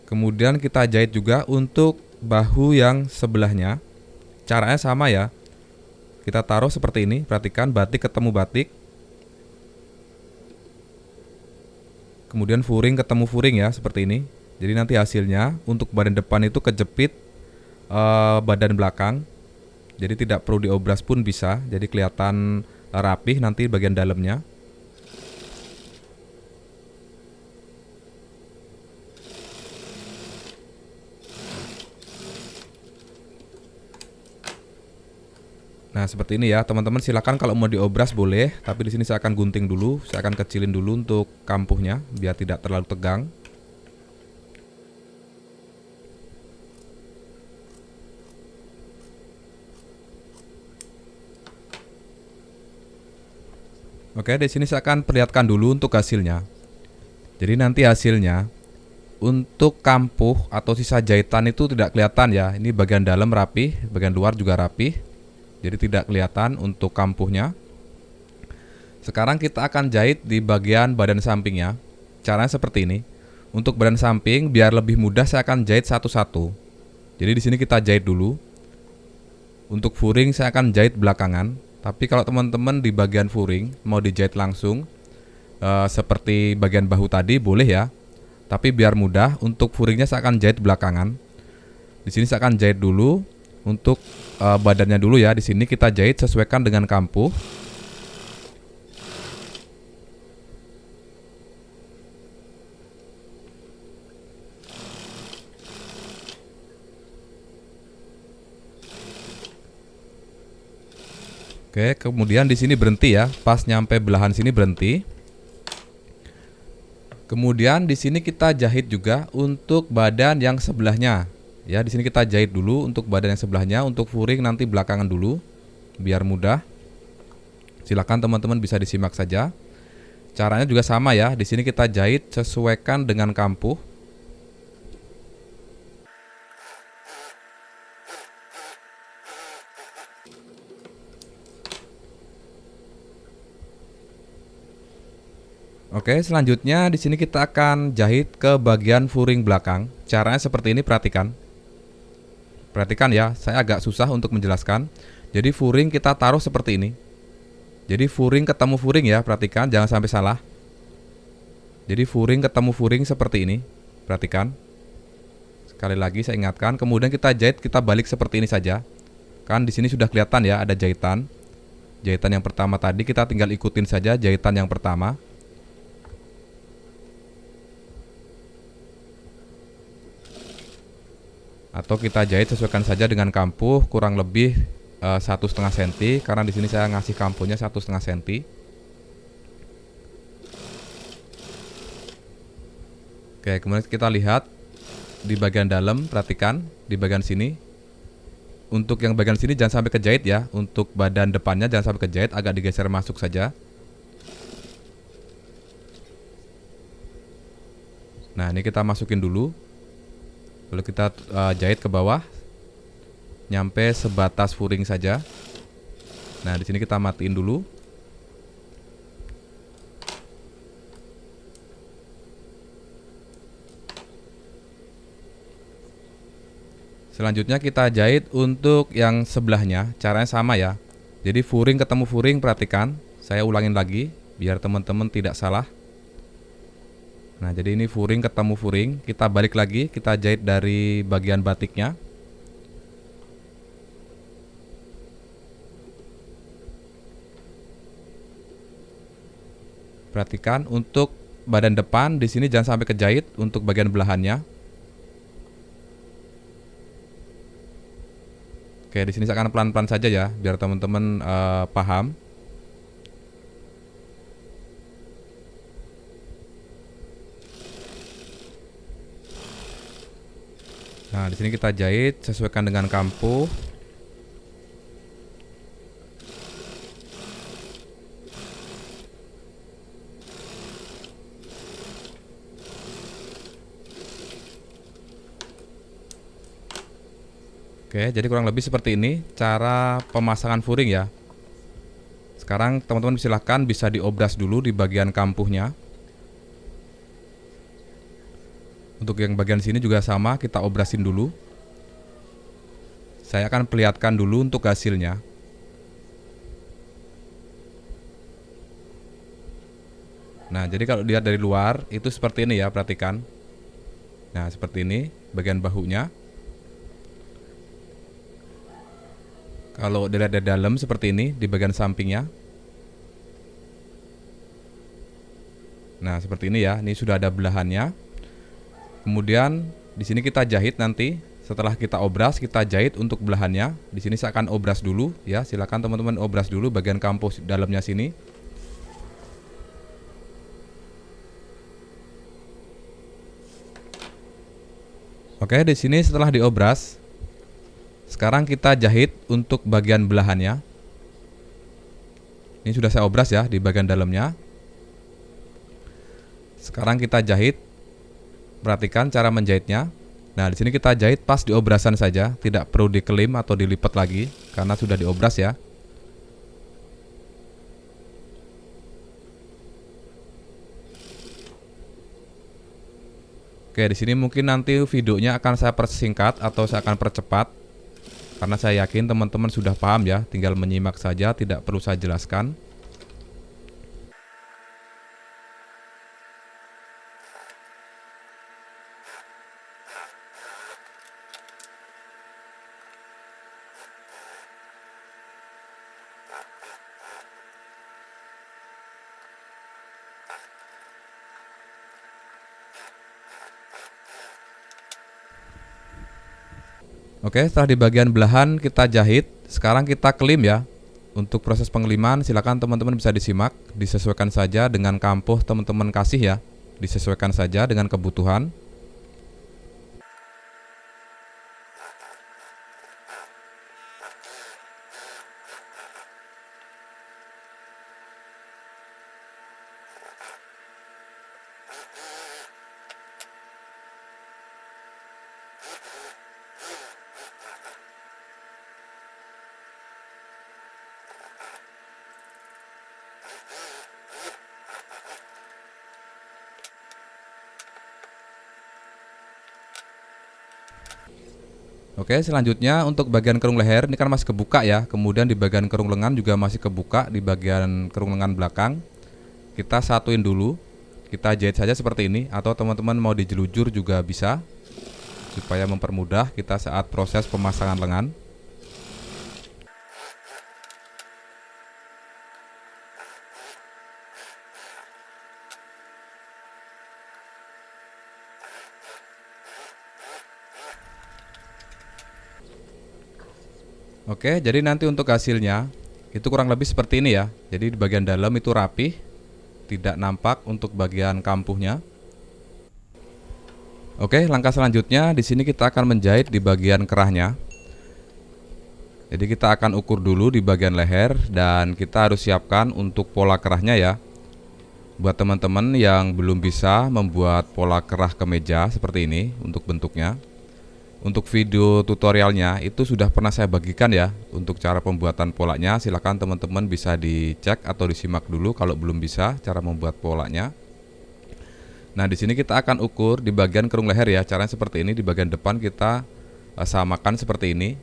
Kemudian kita jahit juga untuk bahu yang sebelahnya. Caranya sama ya. Kita taruh seperti ini, perhatikan batik ketemu batik. Kemudian furing ketemu furing ya, seperti ini. Jadi nanti hasilnya untuk badan depan itu kejepit badan belakang. Jadi tidak perlu diobras pun bisa. Jadi kelihatan rapih nanti bagian dalamnya. Nah, seperti ini ya, teman-teman. Silakan kalau mau diobras boleh, tapi di sini saya akan gunting dulu, saya akan kecilin dulu untuk kampuhnya biar tidak terlalu tegang. Oke, di sini saya akan perlihatkan dulu untuk hasilnya. Jadi nanti hasilnya Untuk kampuh atau sisa jahitan itu tidak kelihatan ya. Ini bagian dalam rapi, bagian luar juga rapi. Jadi tidak kelihatan untuk kampuhnya. Sekarang kita akan jahit di bagian badan sampingnya. Caranya seperti ini. Untuk badan samping biar lebih mudah saya akan jahit satu-satu. Jadi di sini kita jahit dulu. Untuk furing saya akan jahit belakangan. Tapi kalau teman-teman di bagian furing mau dijahit langsung seperti bagian bahu tadi boleh ya. Tapi biar mudah, untuk furingnya saya akan jahit belakangan. Di sini saya akan jahit dulu untuk badannya dulu ya. Di sini kita jahit sesuaikan dengan kampuh. Oke, kemudian di sini berhenti ya. Pas nyampe belahan sini berhenti. Kemudian di sini kita jahit juga untuk badan yang sebelahnya. Ya, di sini kita jahit dulu untuk badan yang sebelahnya, untuk furing nanti belakangan dulu biar mudah. Silakan teman-teman bisa disimak saja. Caranya juga sama ya. Di sini kita jahit sesuaikan dengan kampuh. Oke, selanjutnya di sini kita akan jahit ke bagian furing belakang. Caranya seperti ini, perhatikan. Perhatikan ya, saya agak susah untuk menjelaskan. Jadi furing kita taruh seperti ini. Jadi furing ketemu furing ya, perhatikan, jangan sampai salah. Jadi furing ketemu furing seperti ini. Perhatikan. Sekali lagi saya ingatkan, kemudian kita jahit, kita balik seperti ini saja. Kan di sini sudah kelihatan ya, ada jahitan. Jahitan yang pertama tadi kita tinggal ikutin saja jahitan yang pertama. Atau kita jahit sesuaikan saja dengan kampuh, kurang lebih 1,5 cm, karena di sini saya ngasih kampuhnya 1,5 cm. Oke, kemudian kita lihat di bagian dalam, perhatikan di bagian sini. Untuk yang bagian sini jangan sampai kejahit ya. Untuk badan depannya jangan sampai kejahit, agak digeser masuk saja. Nah, ini kita masukin dulu. Lalu kita jahit ke bawah, nyampe sebatas furing saja. Nah, di sini kita matiin dulu. Selanjutnya kita jahit untuk yang sebelahnya. Caranya sama ya. Jadi furing ketemu furing, perhatikan. Saya ulangin lagi biar teman-teman tidak salah. Nah, jadi ini furing ketemu furing, kita balik lagi, kita jahit dari bagian batiknya. Perhatikan untuk badan depan di sini jangan sampai kejahit untuk bagian belahannya. Oke, di sini saya akan pelan-pelan saja ya, biar teman-teman paham. Nah, di sini kita jahit sesuaikan dengan kampuh. Oke, jadi kurang lebih seperti ini cara pemasangan furing ya. Sekarang teman-teman silahkan bisa diobras dulu di bagian kampuhnya. Untuk yang bagian sini juga sama, kita obrasin dulu. Saya akan perlihatkan dulu untuk hasilnya. Nah, jadi kalau dilihat dari luar itu seperti ini ya, perhatikan. Nah, seperti ini bagian bahunya. Kalau dilihat dari dalam seperti ini di bagian sampingnya. Nah, seperti ini ya. Ini sudah ada belahannya. Kemudian di sini kita jahit nanti. Setelah kita obras, kita jahit untuk belahannya. Di sini saya akan obras dulu ya. Silakan teman-teman obras dulu bagian kampuh dalamnya sini. Oke, di sini setelah diobras, sekarang kita jahit untuk bagian belahannya. Ini sudah saya obras ya di bagian dalamnya. Sekarang kita jahit Perhatikan cara menjahitnya. Nah, di sini kita jahit pas di obrasan saja, tidak perlu dikelim atau dilipat lagi karena sudah diobras ya. Oke, di sini mungkin nanti videonya akan saya persingkat atau saya akan percepat karena saya yakin teman-teman sudah paham ya, tinggal menyimak saja, tidak perlu saya jelaskan. Oke, setelah di bagian belahan kita jahit, sekarang kita kelim ya. Untuk proses pengeliman silakan teman-teman bisa disimak, disesuaikan saja dengan kampuh teman-teman kasih ya. Disesuaikan saja dengan kebutuhan. Oke, selanjutnya untuk bagian kerung leher ini kan masih kebuka ya. Kemudian di bagian kerung lengan juga masih kebuka di bagian kerung lengan belakang. Kita satuin dulu. Kita jahit saja seperti ini atau teman-teman mau dijelujur juga bisa supaya mempermudah kita saat proses pemasangan lengan. Oke, jadi nanti untuk hasilnya itu kurang lebih seperti ini ya. Jadi di bagian dalam itu rapih, tidak nampak untuk bagian kampuhnya. Oke, langkah selanjutnya di sini kita akan menjahit di bagian kerahnya. Jadi kita akan ukur dulu di bagian leher dan kita harus siapkan untuk pola kerahnya ya. Buat teman-teman yang belum bisa membuat pola kerah kemeja seperti ini untuk bentuknya. Untuk video tutorialnya itu sudah pernah saya bagikan ya. Untuk cara pembuatan polanya silakan teman-teman bisa dicek atau disimak dulu kalau belum bisa cara membuat polanya. Nah, di sini kita akan ukur di bagian kerung leher ya. Caranya seperti ini, di bagian depan kita samakan seperti ini.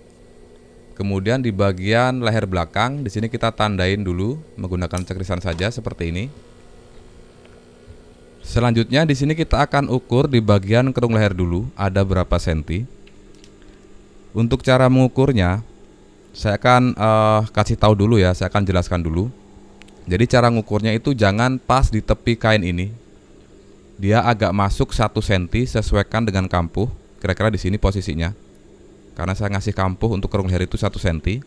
Kemudian di bagian leher belakang di sini kita tandain dulu menggunakan cekrisan saja seperti ini. Selanjutnya di sini kita akan ukur di bagian kerung leher dulu ada berapa senti. Untuk cara mengukurnya, saya akan kasih tahu dulu ya, saya akan jelaskan dulu. Jadi cara mengukurnya itu jangan pas di tepi kain ini. Dia agak masuk 1 cm, sesuaikan dengan kampuh. Kira-kira di sini posisinya. Karena saya ngasih kampuh untuk kerung leher itu 1 cm.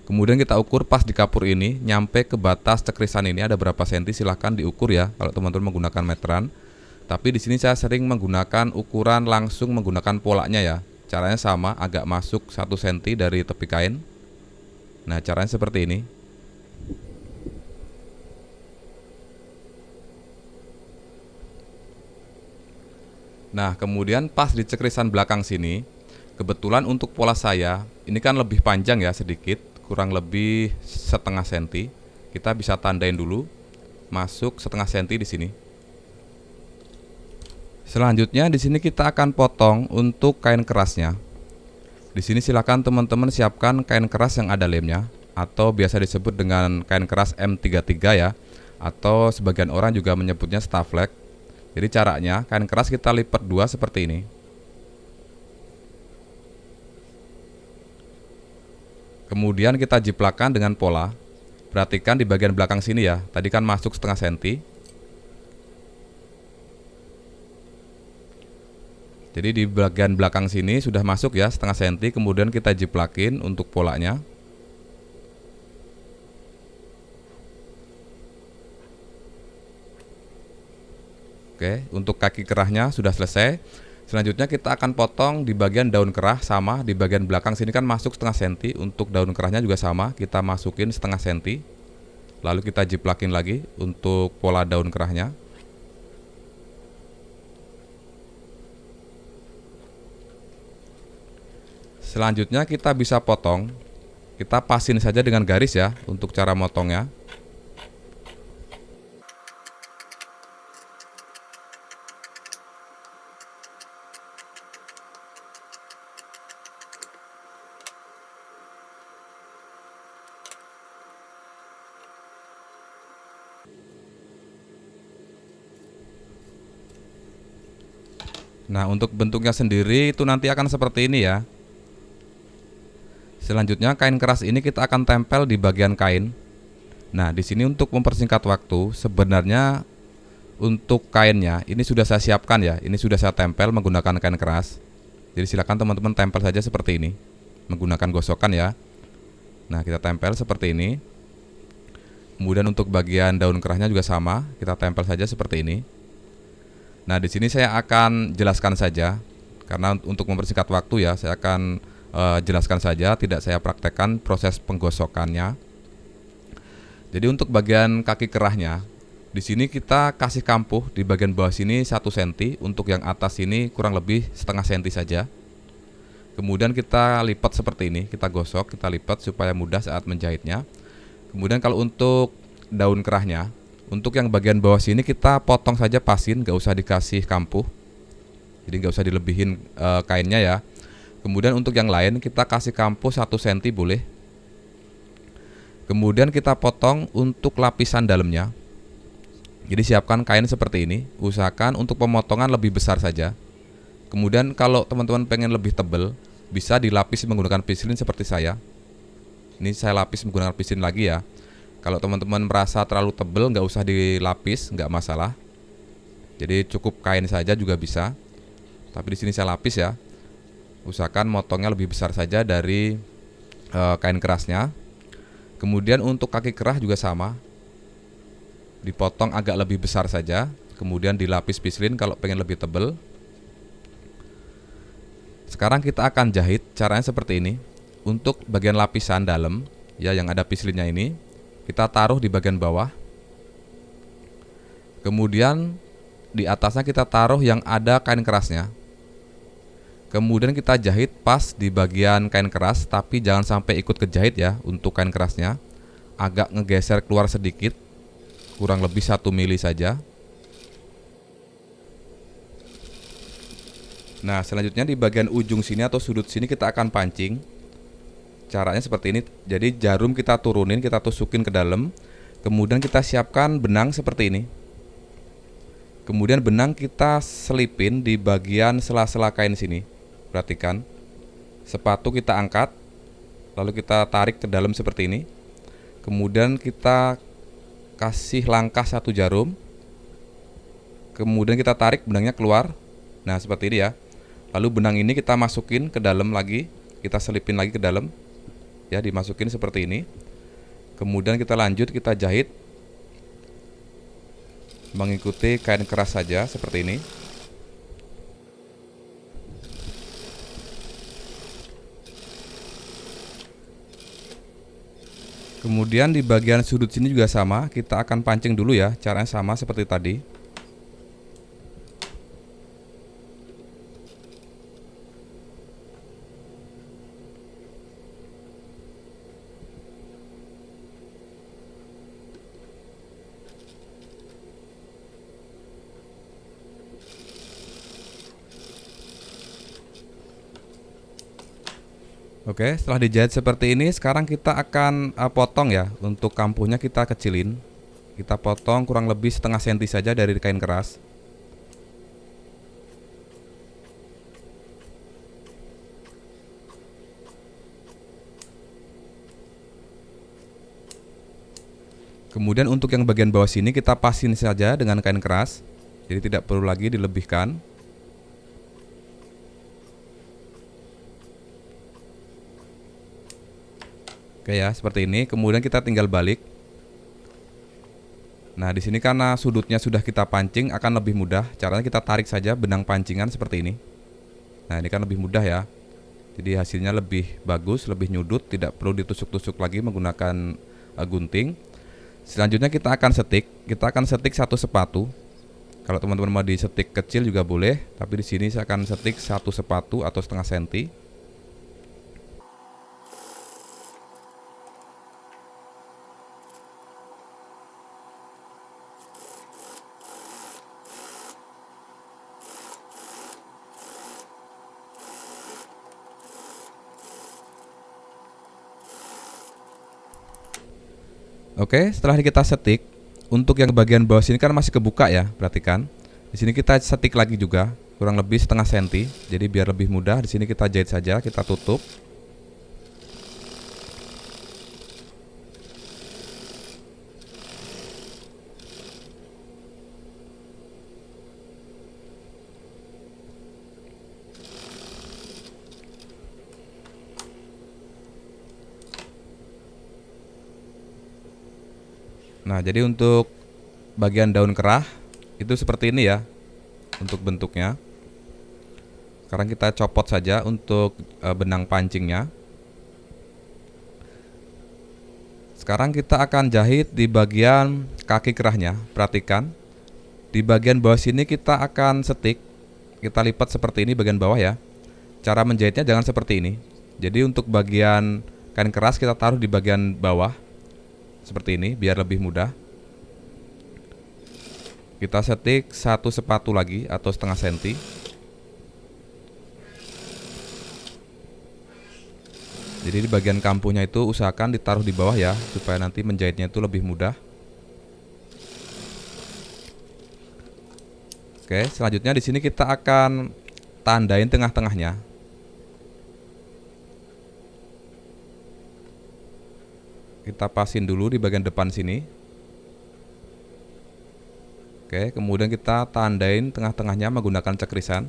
Kemudian kita ukur pas di kapur ini, nyampe ke batas cekrisan ini ada berapa senti, silahkan diukur ya kalau teman-teman menggunakan meteran. Tapi di sini saya sering menggunakan ukuran langsung menggunakan polanya ya. Caranya sama, agak masuk 1 cm dari tepi kain. Nah, caranya seperti ini. Nah, kemudian pas di cekrisan belakang sini, kebetulan untuk pola saya, ini kan lebih panjang ya sedikit, kurang lebih setengah senti. Kita bisa tandain dulu, masuk setengah senti di sini. Selanjutnya di sini kita akan potong untuk kain kerasnya. Di sini silakan teman-teman siapkan kain keras yang ada lemnya atau biasa disebut dengan kain keras M33 ya, atau sebagian orang juga menyebutnya staflek. Jadi caranya kain keras kita lipat 2 seperti ini. Kemudian kita jiplakan dengan pola. Perhatikan di bagian belakang sini ya. Tadi kan masuk setengah senti. Jadi di bagian belakang sini sudah masuk ya setengah senti, kemudian kita jiplakin untuk polanya. Oke, untuk kaki kerahnya sudah selesai. Selanjutnya kita akan potong di bagian daun kerah sama, di bagian belakang sini kan masuk setengah senti, untuk daun kerahnya juga sama, kita masukin setengah senti. Lalu kita jiplakin lagi untuk pola daun kerahnya. Selanjutnya kita bisa potong. Kita pasin saja dengan garis ya untuk cara motongnya. Nah, untuk bentuknya sendiri itu nanti akan seperti ini ya. Selanjutnya kain keras ini kita akan tempel di bagian kain. Nah, di sini untuk mempersingkat waktu, sebenarnya untuk kainnya ini sudah saya siapkan ya. Ini sudah saya tempel menggunakan kain keras. Jadi silakan teman-teman tempel saja seperti ini, menggunakan gosokan ya. Nah, kita tempel seperti ini. Kemudian untuk bagian daun kerahnya juga sama, kita tempel saja seperti ini. Nah, di sini saya akan jelaskan saja, karena untuk mempersingkat waktu ya, saya akan jelaskan saja, tidak saya praktekkan proses penggosokannya. Jadi untuk bagian kaki kerahnya, di sini kita kasih kampuh di bagian bawah sini 1 cm, untuk yang atas ini kurang lebih setengah senti saja. Kemudian kita lipat seperti ini, kita gosok, kita lipat supaya mudah saat menjahitnya. Kemudian kalau untuk daun kerahnya, untuk yang bagian bawah sini kita potong saja pasin, nggak usah dikasih kampuh. Jadi nggak usah dilebihin kainnya ya. Kemudian untuk yang lain kita kasih kampuh 1 cm boleh. Kemudian kita potong untuk lapisan dalamnya. Jadi siapkan kain seperti ini. Usahakan untuk pemotongan lebih besar saja. Kemudian kalau teman-teman pengen lebih tebal, bisa dilapis menggunakan pislin seperti saya. Ini saya lapis menggunakan pislin lagi ya. Kalau teman-teman merasa terlalu tebal, nggak usah dilapis, nggak masalah. Jadi cukup kain saja juga bisa. Tapi di sini saya lapis ya. Usahakan motongnya lebih besar saja dari kain kerasnya. Kemudian untuk kaki kerah juga sama. Dipotong agak lebih besar saja. Kemudian dilapis pislin kalau pengen lebih tebal. Sekarang kita akan jahit. Caranya seperti ini. Untuk bagian lapisan dalam, ya yang ada pislinnya ini, kita taruh di bagian bawah. Kemudian di atasnya kita taruh yang ada kain kerasnya. Kemudian kita jahit pas di bagian kain keras, tapi jangan sampai ikut kejahit ya untuk kain kerasnya. Agak ngegeser keluar sedikit, kurang lebih 1 mili saja. Nah, selanjutnya di bagian ujung sini atau sudut sini kita akan pancing. Caranya seperti ini. Jadi jarum kita turunin, kita tusukin ke dalam. Kemudian kita siapkan benang seperti ini. Kemudian benang kita selipin di bagian sela-sela kain sini. Perhatikan. Sepatu kita angkat, lalu kita tarik ke dalam seperti ini. Kemudian kita kasih langkah 1 jarum. Kemudian kita tarik benangnya keluar. Nah, seperti ini ya. Lalu benang ini kita masukin ke dalam lagi. Kita selipin lagi ke dalam. Ya, dimasukin seperti ini. Kemudian kita lanjut, kita jahit mengikuti kain keras saja seperti ini. Kemudian di bagian sudut sini juga sama, kita akan pancing dulu ya. Caranya sama seperti tadi. Oke, setelah dijahit seperti ini, sekarang kita akan potong ya. Untuk kampuhnya kita kecilin. Kita potong kurang lebih setengah senti saja dari kain keras. Kemudian untuk yang bagian bawah sini kita pasin saja dengan kain keras. Jadi tidak perlu lagi dilebihkan. Oke ya, seperti ini. Kemudian kita tinggal balik. Nah, di sini karena sudutnya sudah kita pancing akan lebih mudah. Caranya kita tarik saja benang pancingan seperti ini. Nah, ini kan lebih mudah ya. Jadi hasilnya lebih bagus, lebih nyudut, tidak perlu ditusuk-tusuk lagi menggunakan gunting. Selanjutnya kita akan setik. Kita akan setik 1 sepatu. Kalau teman-teman mau di setik kecil juga boleh, tapi di sini saya akan setik 1 sepatu atau setengah senti. Oke, setelah kita setik, untuk yang bagian bawah sini kan masih kebuka ya, perhatikan. Di sini kita setik lagi juga, kurang lebih setengah senti. Jadi biar lebih mudah, di sini kita jahit saja, kita tutup. Nah, jadi untuk bagian daun kerah itu seperti ini ya untuk bentuknya. Sekarang kita copot saja untuk benang pancingnya. Sekarang kita akan jahit di bagian kaki kerahnya. Perhatikan, di bagian bawah sini kita akan setik, kita lipat seperti ini bagian bawah ya. Cara menjahitnya jangan seperti ini. Jadi untuk bagian kain keras kita taruh di bagian bawah seperti ini biar lebih mudah. Kita setik 1 sepatu lagi atau setengah senti. Jadi di bagian kampuhnya itu usahakan ditaruh di bawah ya, supaya nanti menjahitnya itu lebih mudah. Oke, selanjutnya di sini kita akan tandain tengah-tengahnya. Kita pasin dulu di bagian depan sini. Oke, kemudian kita tandain tengah-tengahnya menggunakan cekrisan.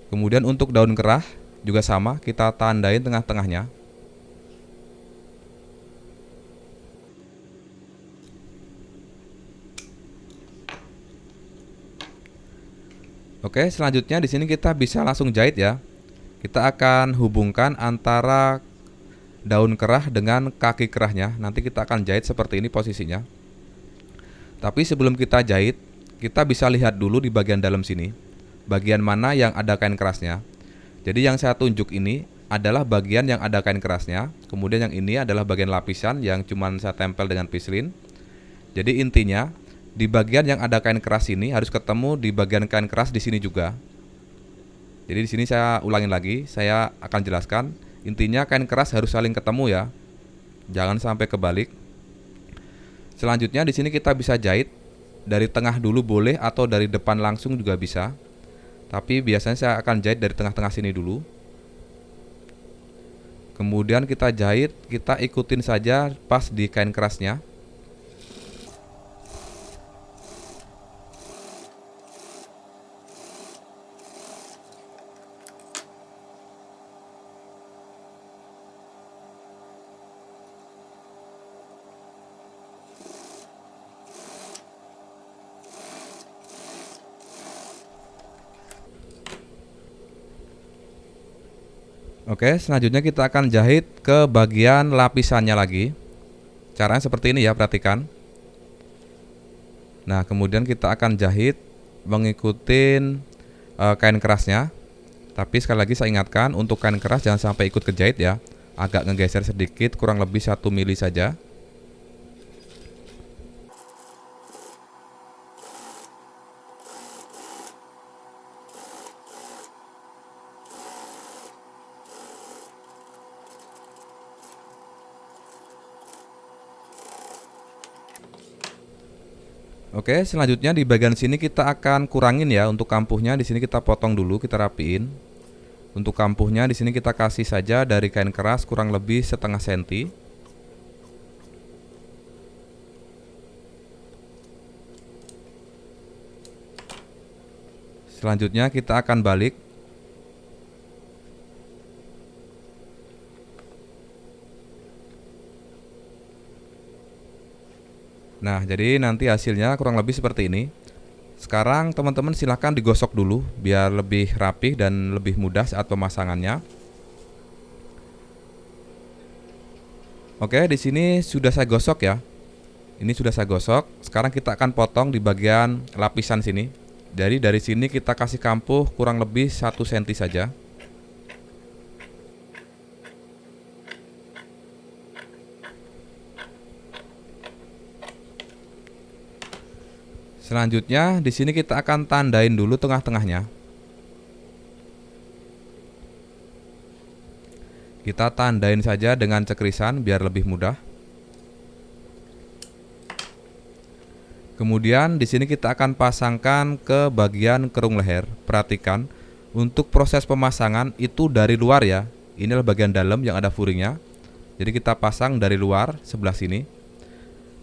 Kemudian untuk daun kerah juga sama, kita tandain tengah-tengahnya. Oke, selanjutnya di sini kita bisa langsung jahit ya. Kita akan hubungkan antara daun kerah dengan kaki kerahnya. Nanti kita akan jahit seperti ini posisinya. Tapi sebelum kita jahit, kita bisa lihat dulu di bagian dalam sini, bagian mana yang ada kain kerasnya. Jadi yang saya tunjuk ini adalah bagian yang ada kain kerasnya. Kemudian yang ini adalah bagian lapisan yang cuma saya tempel dengan pislin. Jadi intinya di bagian yang ada kain keras ini harus ketemu di bagian kain keras di sini juga. Jadi di sini saya ulangin lagi, saya akan jelaskan. Intinya kain keras harus saling ketemu ya. Jangan sampai kebalik. Selanjutnya di sini kita bisa jahit dari tengah dulu boleh atau dari depan langsung juga bisa. Tapi biasanya saya akan jahit dari tengah-tengah sini dulu. Kemudian kita jahit, kita ikutin saja pas di kain kerasnya. Oke, selanjutnya kita akan jahit ke bagian lapisannya lagi. Caranya seperti ini ya, perhatikan. Nah, kemudian kita akan jahit mengikuti kain kerasnya. Tapi sekali lagi saya ingatkan, untuk kain keras jangan sampai ikut kejahit ya. Agak ngegeser sedikit, kurang lebih 1 mili saja. Oke, selanjutnya di bagian sini kita akan kurangin ya untuk kampuhnya. Di sini kita potong dulu, kita rapiin. Untuk kampuhnya di sini kita kasih saja dari kain keras kurang lebih setengah senti. Selanjutnya kita akan balik. Nah, jadi nanti hasilnya kurang lebih seperti ini. Sekarang teman-teman silahkan digosok dulu biar lebih rapih dan lebih mudah saat pemasangannya. Oke, di sini sudah saya gosok ya. Ini sudah saya gosok. Sekarang kita akan potong di bagian lapisan sini. Jadi dari sini kita kasih kampuh kurang lebih 1 cm saja. Selanjutnya di sini kita akan tandain dulu tengah-tengahnya. Kita tandain saja dengan cekrisan biar lebih mudah. Kemudian di sini kita akan pasangkan ke bagian kerung leher. Perhatikan, untuk proses pemasangan itu dari luar ya. Inilah bagian dalam yang ada furingnya. Jadi kita pasang dari luar sebelah sini.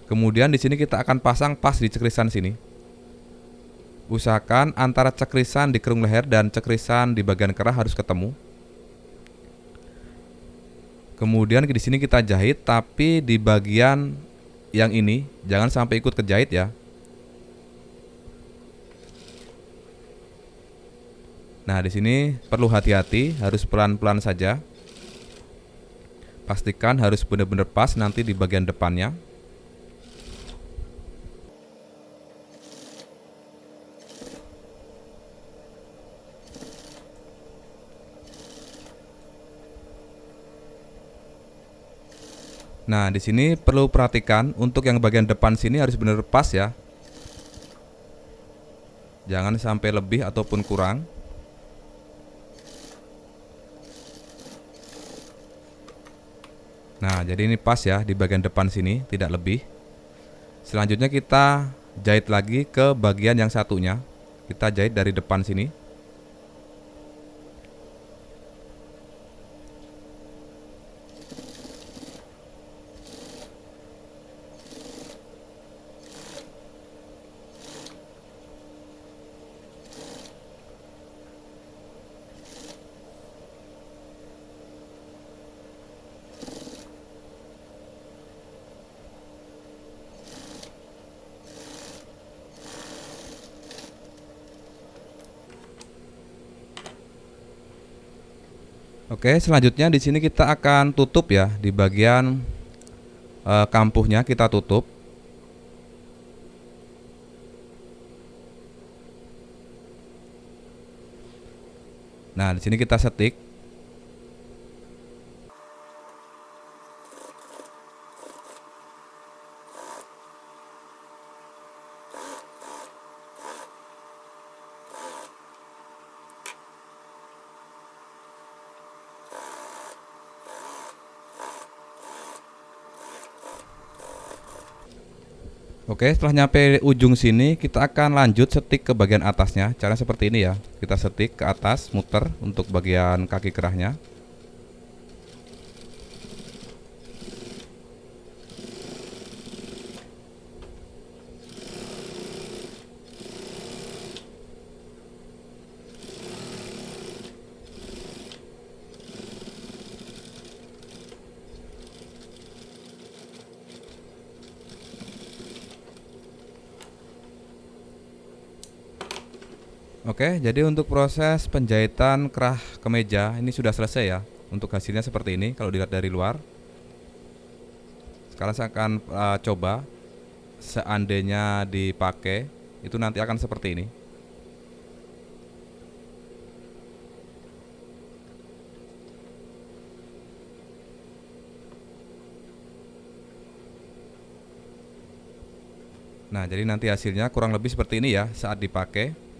Kemudian di sini kita akan pasang pas di cekrisan sini. Usahakan antara cekrisan di kerung leher dan cekrisan di bagian kerah harus ketemu. Kemudian di sini kita jahit, tapi di bagian yang ini jangan sampai ikut kejahit ya. Nah, di sini perlu hati-hati, harus pelan-pelan saja. Pastikan harus benar-benar pas nanti di bagian depannya. Nah, di sini perlu perhatikan untuk yang bagian depan sini harus benar pas ya. Jangan sampai lebih ataupun kurang. Nah, jadi ini pas ya di bagian depan sini, tidak lebih. Selanjutnya kita jahit lagi ke bagian yang satunya. Kita jahit dari depan sini. Oke, selanjutnya di sini kita akan tutup ya di bagian kampuhnya kita tutup. Nah, di sini kita setik. Oke, setelah nyampe ujung sini, kita akan lanjut setik ke bagian atasnya. Caranya seperti ini ya. Kita setik ke atas, muter untuk bagian kaki kerahnya. Oke, jadi untuk proses penjahitan kerah kemeja ini sudah selesai ya. Untuk hasilnya seperti ini kalau dilihat dari luar. Sekarang saya akan coba seandainya dipakai, itu nanti akan seperti ini. Nah, jadi nanti hasilnya kurang lebih seperti ini ya saat dipakai.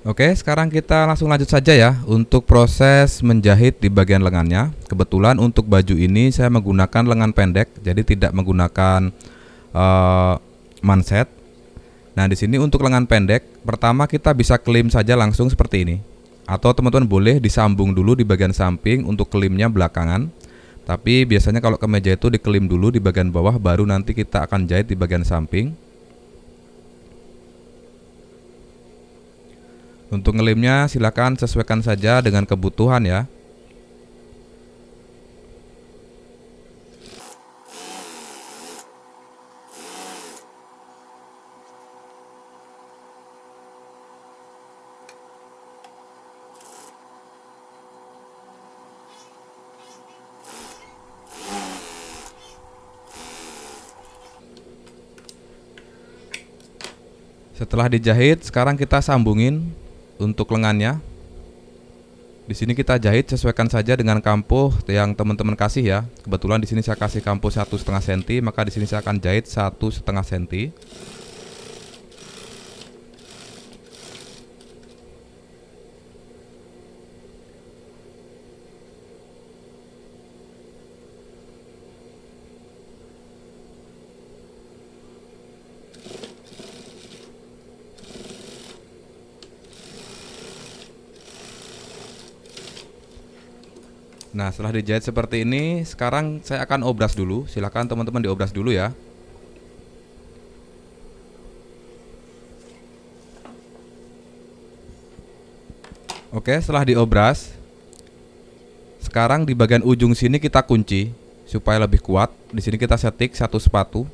Oke, sekarang kita langsung lanjut saja ya untuk proses menjahit di bagian lengannya. Kebetulan untuk baju ini saya menggunakan lengan pendek, jadi tidak menggunakan manset. Nah, di sini untuk lengan pendek, pertama kita bisa klim saja langsung seperti ini. Atau teman-teman boleh disambung dulu di bagian samping untuk klimnya belakangan. Tapi biasanya kalau kemeja itu diklim dulu di bagian bawah, baru nanti kita akan jahit di bagian samping. Untuk ngelimnya silakan sesuaikan saja dengan kebutuhan ya. Setelah dijahit, sekarang kita sambungin untuk lengannya. Di sini kita jahit sesuaikan saja dengan kampuh yang teman-teman kasih ya. Kebetulan di sini saya kasih kampuh 1,5 cm, maka di sini saya akan jahit 1,5 cm. Nah, setelah dijahit seperti ini, sekarang saya akan obras dulu. Silahkan teman-teman diobras dulu ya. Oke, setelah diobras, sekarang di bagian ujung sini kita kunci supaya lebih kuat. Di sini kita setik 1 sepatu.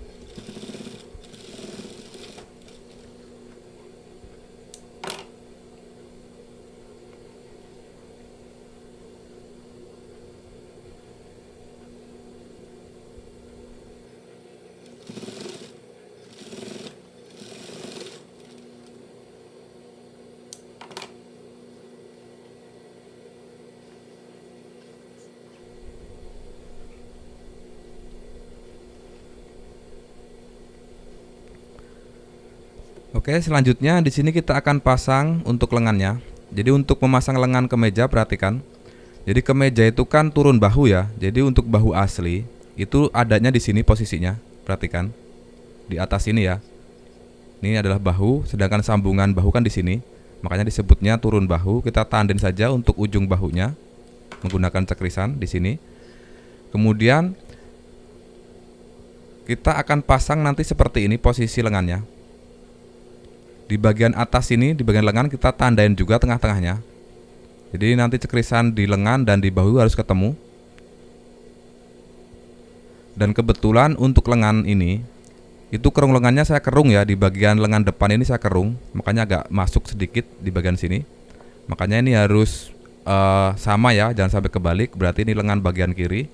Oke, selanjutnya di sini kita akan pasang untuk lengannya. Jadi untuk memasang lengan kemeja, perhatikan. Jadi kemeja itu kan turun bahu ya. Jadi untuk bahu asli itu adanya di sini posisinya. Perhatikan. Di atas ini ya. Ini adalah bahu, sedangkan sambungan bahu kan di sini. Makanya disebutnya turun bahu. Kita tandem saja untuk ujung bahunya menggunakan cekrisan di sini. Kemudian kita akan pasang nanti seperti ini posisi lengannya. Di bagian atas ini, di bagian lengan kita tandain juga tengah-tengahnya. Jadi nanti cekrisan di lengan dan di bahu harus ketemu. Dan kebetulan untuk lengan ini, itu kerung lengannya saya kerung ya. Di bagian lengan depan ini saya kerung, makanya agak masuk sedikit di bagian sini. Makanya ini harus sama ya, jangan sampai kebalik. Berarti ini lengan bagian kiri.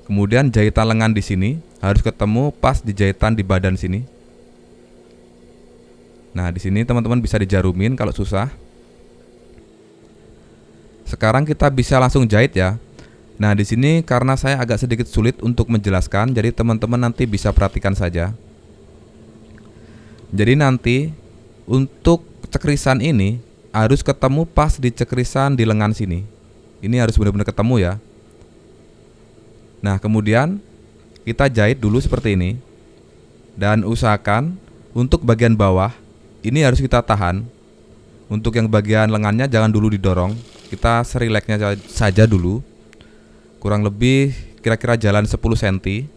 Kemudian jahitan lengan di sini harus ketemu pas di jahitan di badan sini. Nah, di sini teman-teman bisa dijarumin kalau susah. Sekarang kita bisa langsung jahit ya. Nah, di sini karena saya agak sedikit sulit untuk menjelaskan, jadi teman-teman nanti bisa perhatikan saja. Jadi nanti untuk cekrisan ini harus ketemu pas di cekrisan di lengan sini. Ini harus benar-benar ketemu ya. Nah, kemudian kita jahit dulu seperti ini. Dan usahakan untuk bagian bawah ini harus kita tahan. Untuk yang bagian lengannya jangan dulu didorong. Kita serileknya saja dulu. Kurang lebih kira-kira jalan 10 cm.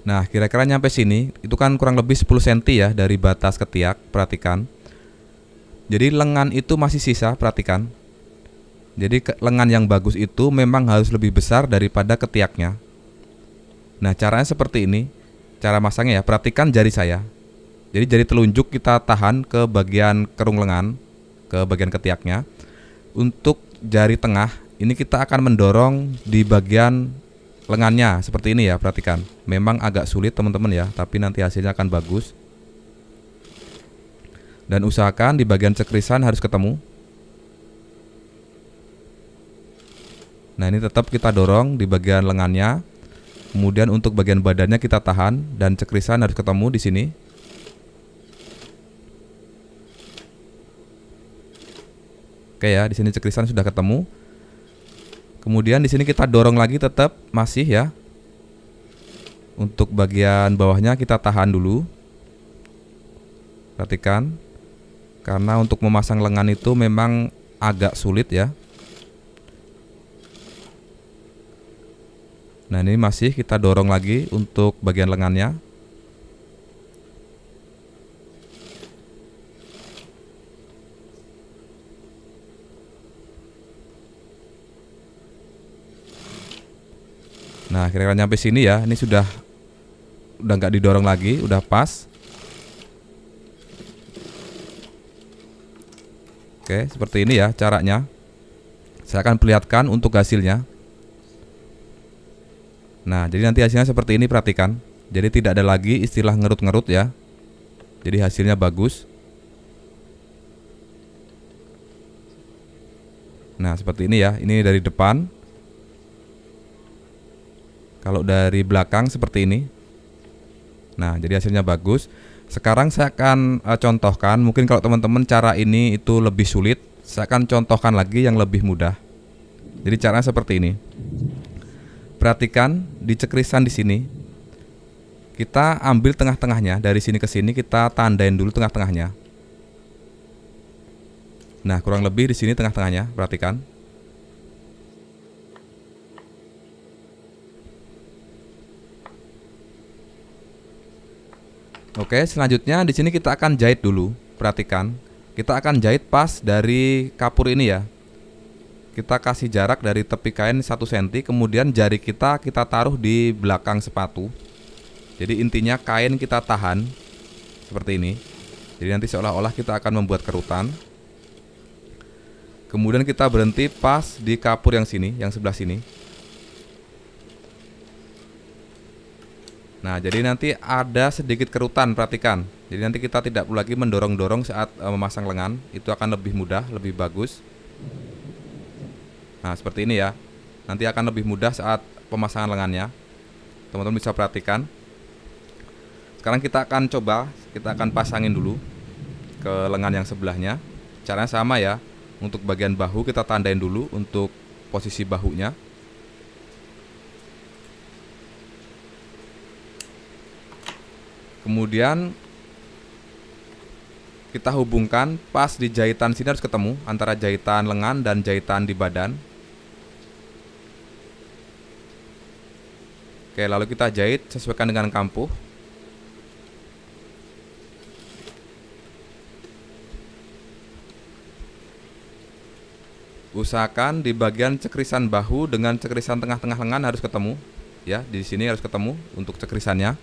Nah, kira-kira nyampe sini. Itu kan kurang lebih 10 cm ya dari batas ketiak. Perhatikan. Jadi lengan itu masih sisa, perhatikan. Jadi lengan yang bagus itu memang harus lebih besar daripada ketiaknya. Nah, caranya seperti ini. Cara masangnya ya, perhatikan jari saya. Jadi jari telunjuk kita tahan ke bagian kerung lengan, ke bagian ketiaknya. Untuk jari tengah, ini kita akan mendorong di bagian lengannya seperti ini ya, perhatikan. Memang agak sulit teman-teman ya, tapi nanti hasilnya akan bagus. Dan usahakan di bagian cekrisan harus ketemu. Nah, ini tetap kita dorong di bagian lengannya. Kemudian untuk bagian badannya kita tahan dan cekrisan harus ketemu di sini. Oke ya, di sini cekrisan sudah ketemu. Kemudian di sini kita dorong lagi tetap masih ya. Untuk bagian bawahnya kita tahan dulu. Perhatikan. Karena untuk memasang lengan itu memang agak sulit ya. Nah, ini masih kita dorong lagi untuk bagian lengannya. Nah, kira-kira nyampe sini ya. Ini sudah nggak didorong lagi, udah pas. Oke, seperti ini ya caranya. Saya akan perlihatkan untuk hasilnya. Nah, jadi nanti hasilnya seperti ini, perhatikan. Jadi tidak ada lagi istilah ngerut-ngerut ya. Jadi hasilnya bagus. Nah, seperti ini ya. Ini dari depan. Kalau dari belakang seperti ini. Nah, jadi hasilnya bagus. Sekarang saya akan contohkan. Mungkin kalau teman-teman cara ini itu lebih sulit, saya akan contohkan lagi yang lebih mudah. Jadi caranya seperti ini. Perhatikan di cekrisan di sini. Kita ambil tengah-tengahnya, dari sini ke sini kita tandain dulu tengah-tengahnya. Nah, kurang lebih di sini tengah-tengahnya, perhatikan. Oke, selanjutnya di sini kita akan jahit dulu. Perhatikan, kita akan jahit pas dari kapur ini ya. Kita kasih jarak dari tepi kain 1 cm, kemudian jari kita taruh di belakang sepatu. Jadi intinya kain kita tahan seperti ini. Jadi nanti seolah-olah kita akan membuat kerutan. Kemudian kita berhenti pas di kapur yang sini, yang sebelah sini. Nah, jadi nanti ada sedikit kerutan, perhatikan. Jadi nanti kita tidak perlu lagi mendorong-dorong saat memasang lengan. Itu akan lebih mudah, lebih bagus. Nah, seperti ini ya. Nanti akan lebih mudah saat pemasangan lengannya. Teman-teman bisa perhatikan. Sekarang kita akan coba, kita akan pasangin dulu ke lengan yang sebelahnya. Caranya sama ya. Untuk bagian bahu kita tandain dulu untuk posisi bahunya. Kemudian kita hubungkan pas di jahitan sini harus ketemu antara jahitan lengan dan jahitan di badan. Oke, lalu kita jahit sesuaikan dengan kampuh. Usahakan di bagian cekrisan bahu dengan cekrisan tengah-tengah lengan harus ketemu. Ya, di sini harus ketemu untuk cekrisannya.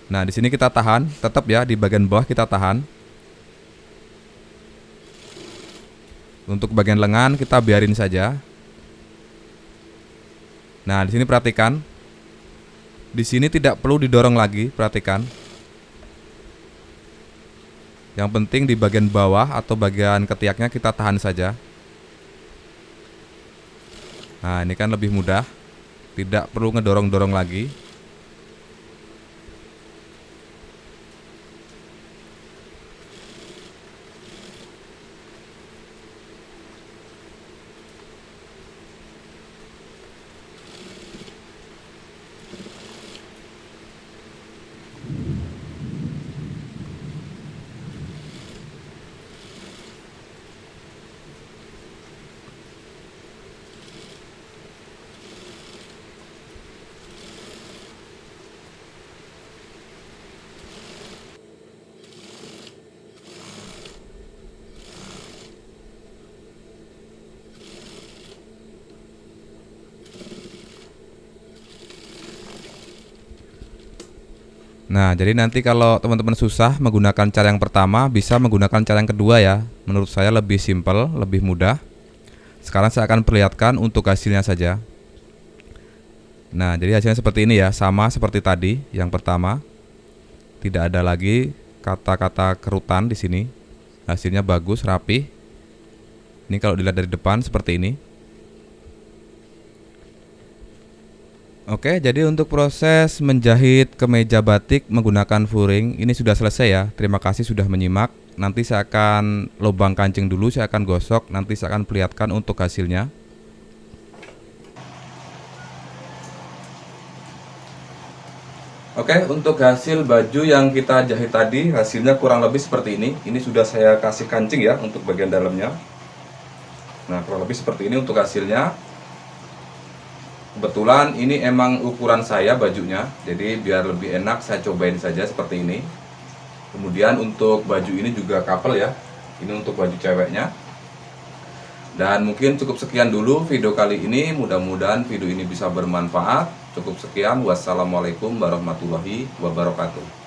Nah, di sini kita tahan, tetap ya di bagian bawah kita tahan. Untuk bagian lengan kita biarin saja. Nah, di sini perhatikan. Di sini tidak perlu didorong lagi, perhatikan. Yang penting di bagian bawah atau bagian ketiaknya kita tahan saja. Nah, ini kan lebih mudah. Tidak perlu ngedorong-dorong lagi. Nah, jadi nanti kalau teman-teman susah menggunakan cara yang pertama, bisa menggunakan cara yang kedua ya. Menurut saya lebih simpel, lebih mudah. Sekarang saya akan perlihatkan untuk hasilnya saja. Nah, jadi hasilnya seperti ini ya, sama seperti tadi yang pertama. Tidak ada lagi kata-kata kerutan di sini. Hasilnya bagus, rapi. Ini kalau dilihat dari depan seperti ini. Oke, jadi untuk proses menjahit kemeja batik menggunakan furing ini sudah selesai ya. Terima kasih sudah menyimak. Nanti saya akan lubang kancing dulu, saya akan gosok, nanti saya akan perlihatkan untuk hasilnya. Oke, untuk hasil baju yang kita jahit tadi, hasilnya kurang lebih seperti ini. Ini sudah saya kasih kancing ya untuk bagian dalamnya. Nah, kurang lebih seperti ini untuk hasilnya. Kebetulan ini emang ukuran saya bajunya, jadi biar lebih enak saya cobain saja seperti ini. Kemudian untuk baju ini juga couple ya, ini untuk baju ceweknya. Dan mungkin cukup sekian dulu video kali ini, mudah-mudahan video ini bisa bermanfaat. Cukup sekian, wassalamualaikum warahmatullahi wabarakatuh.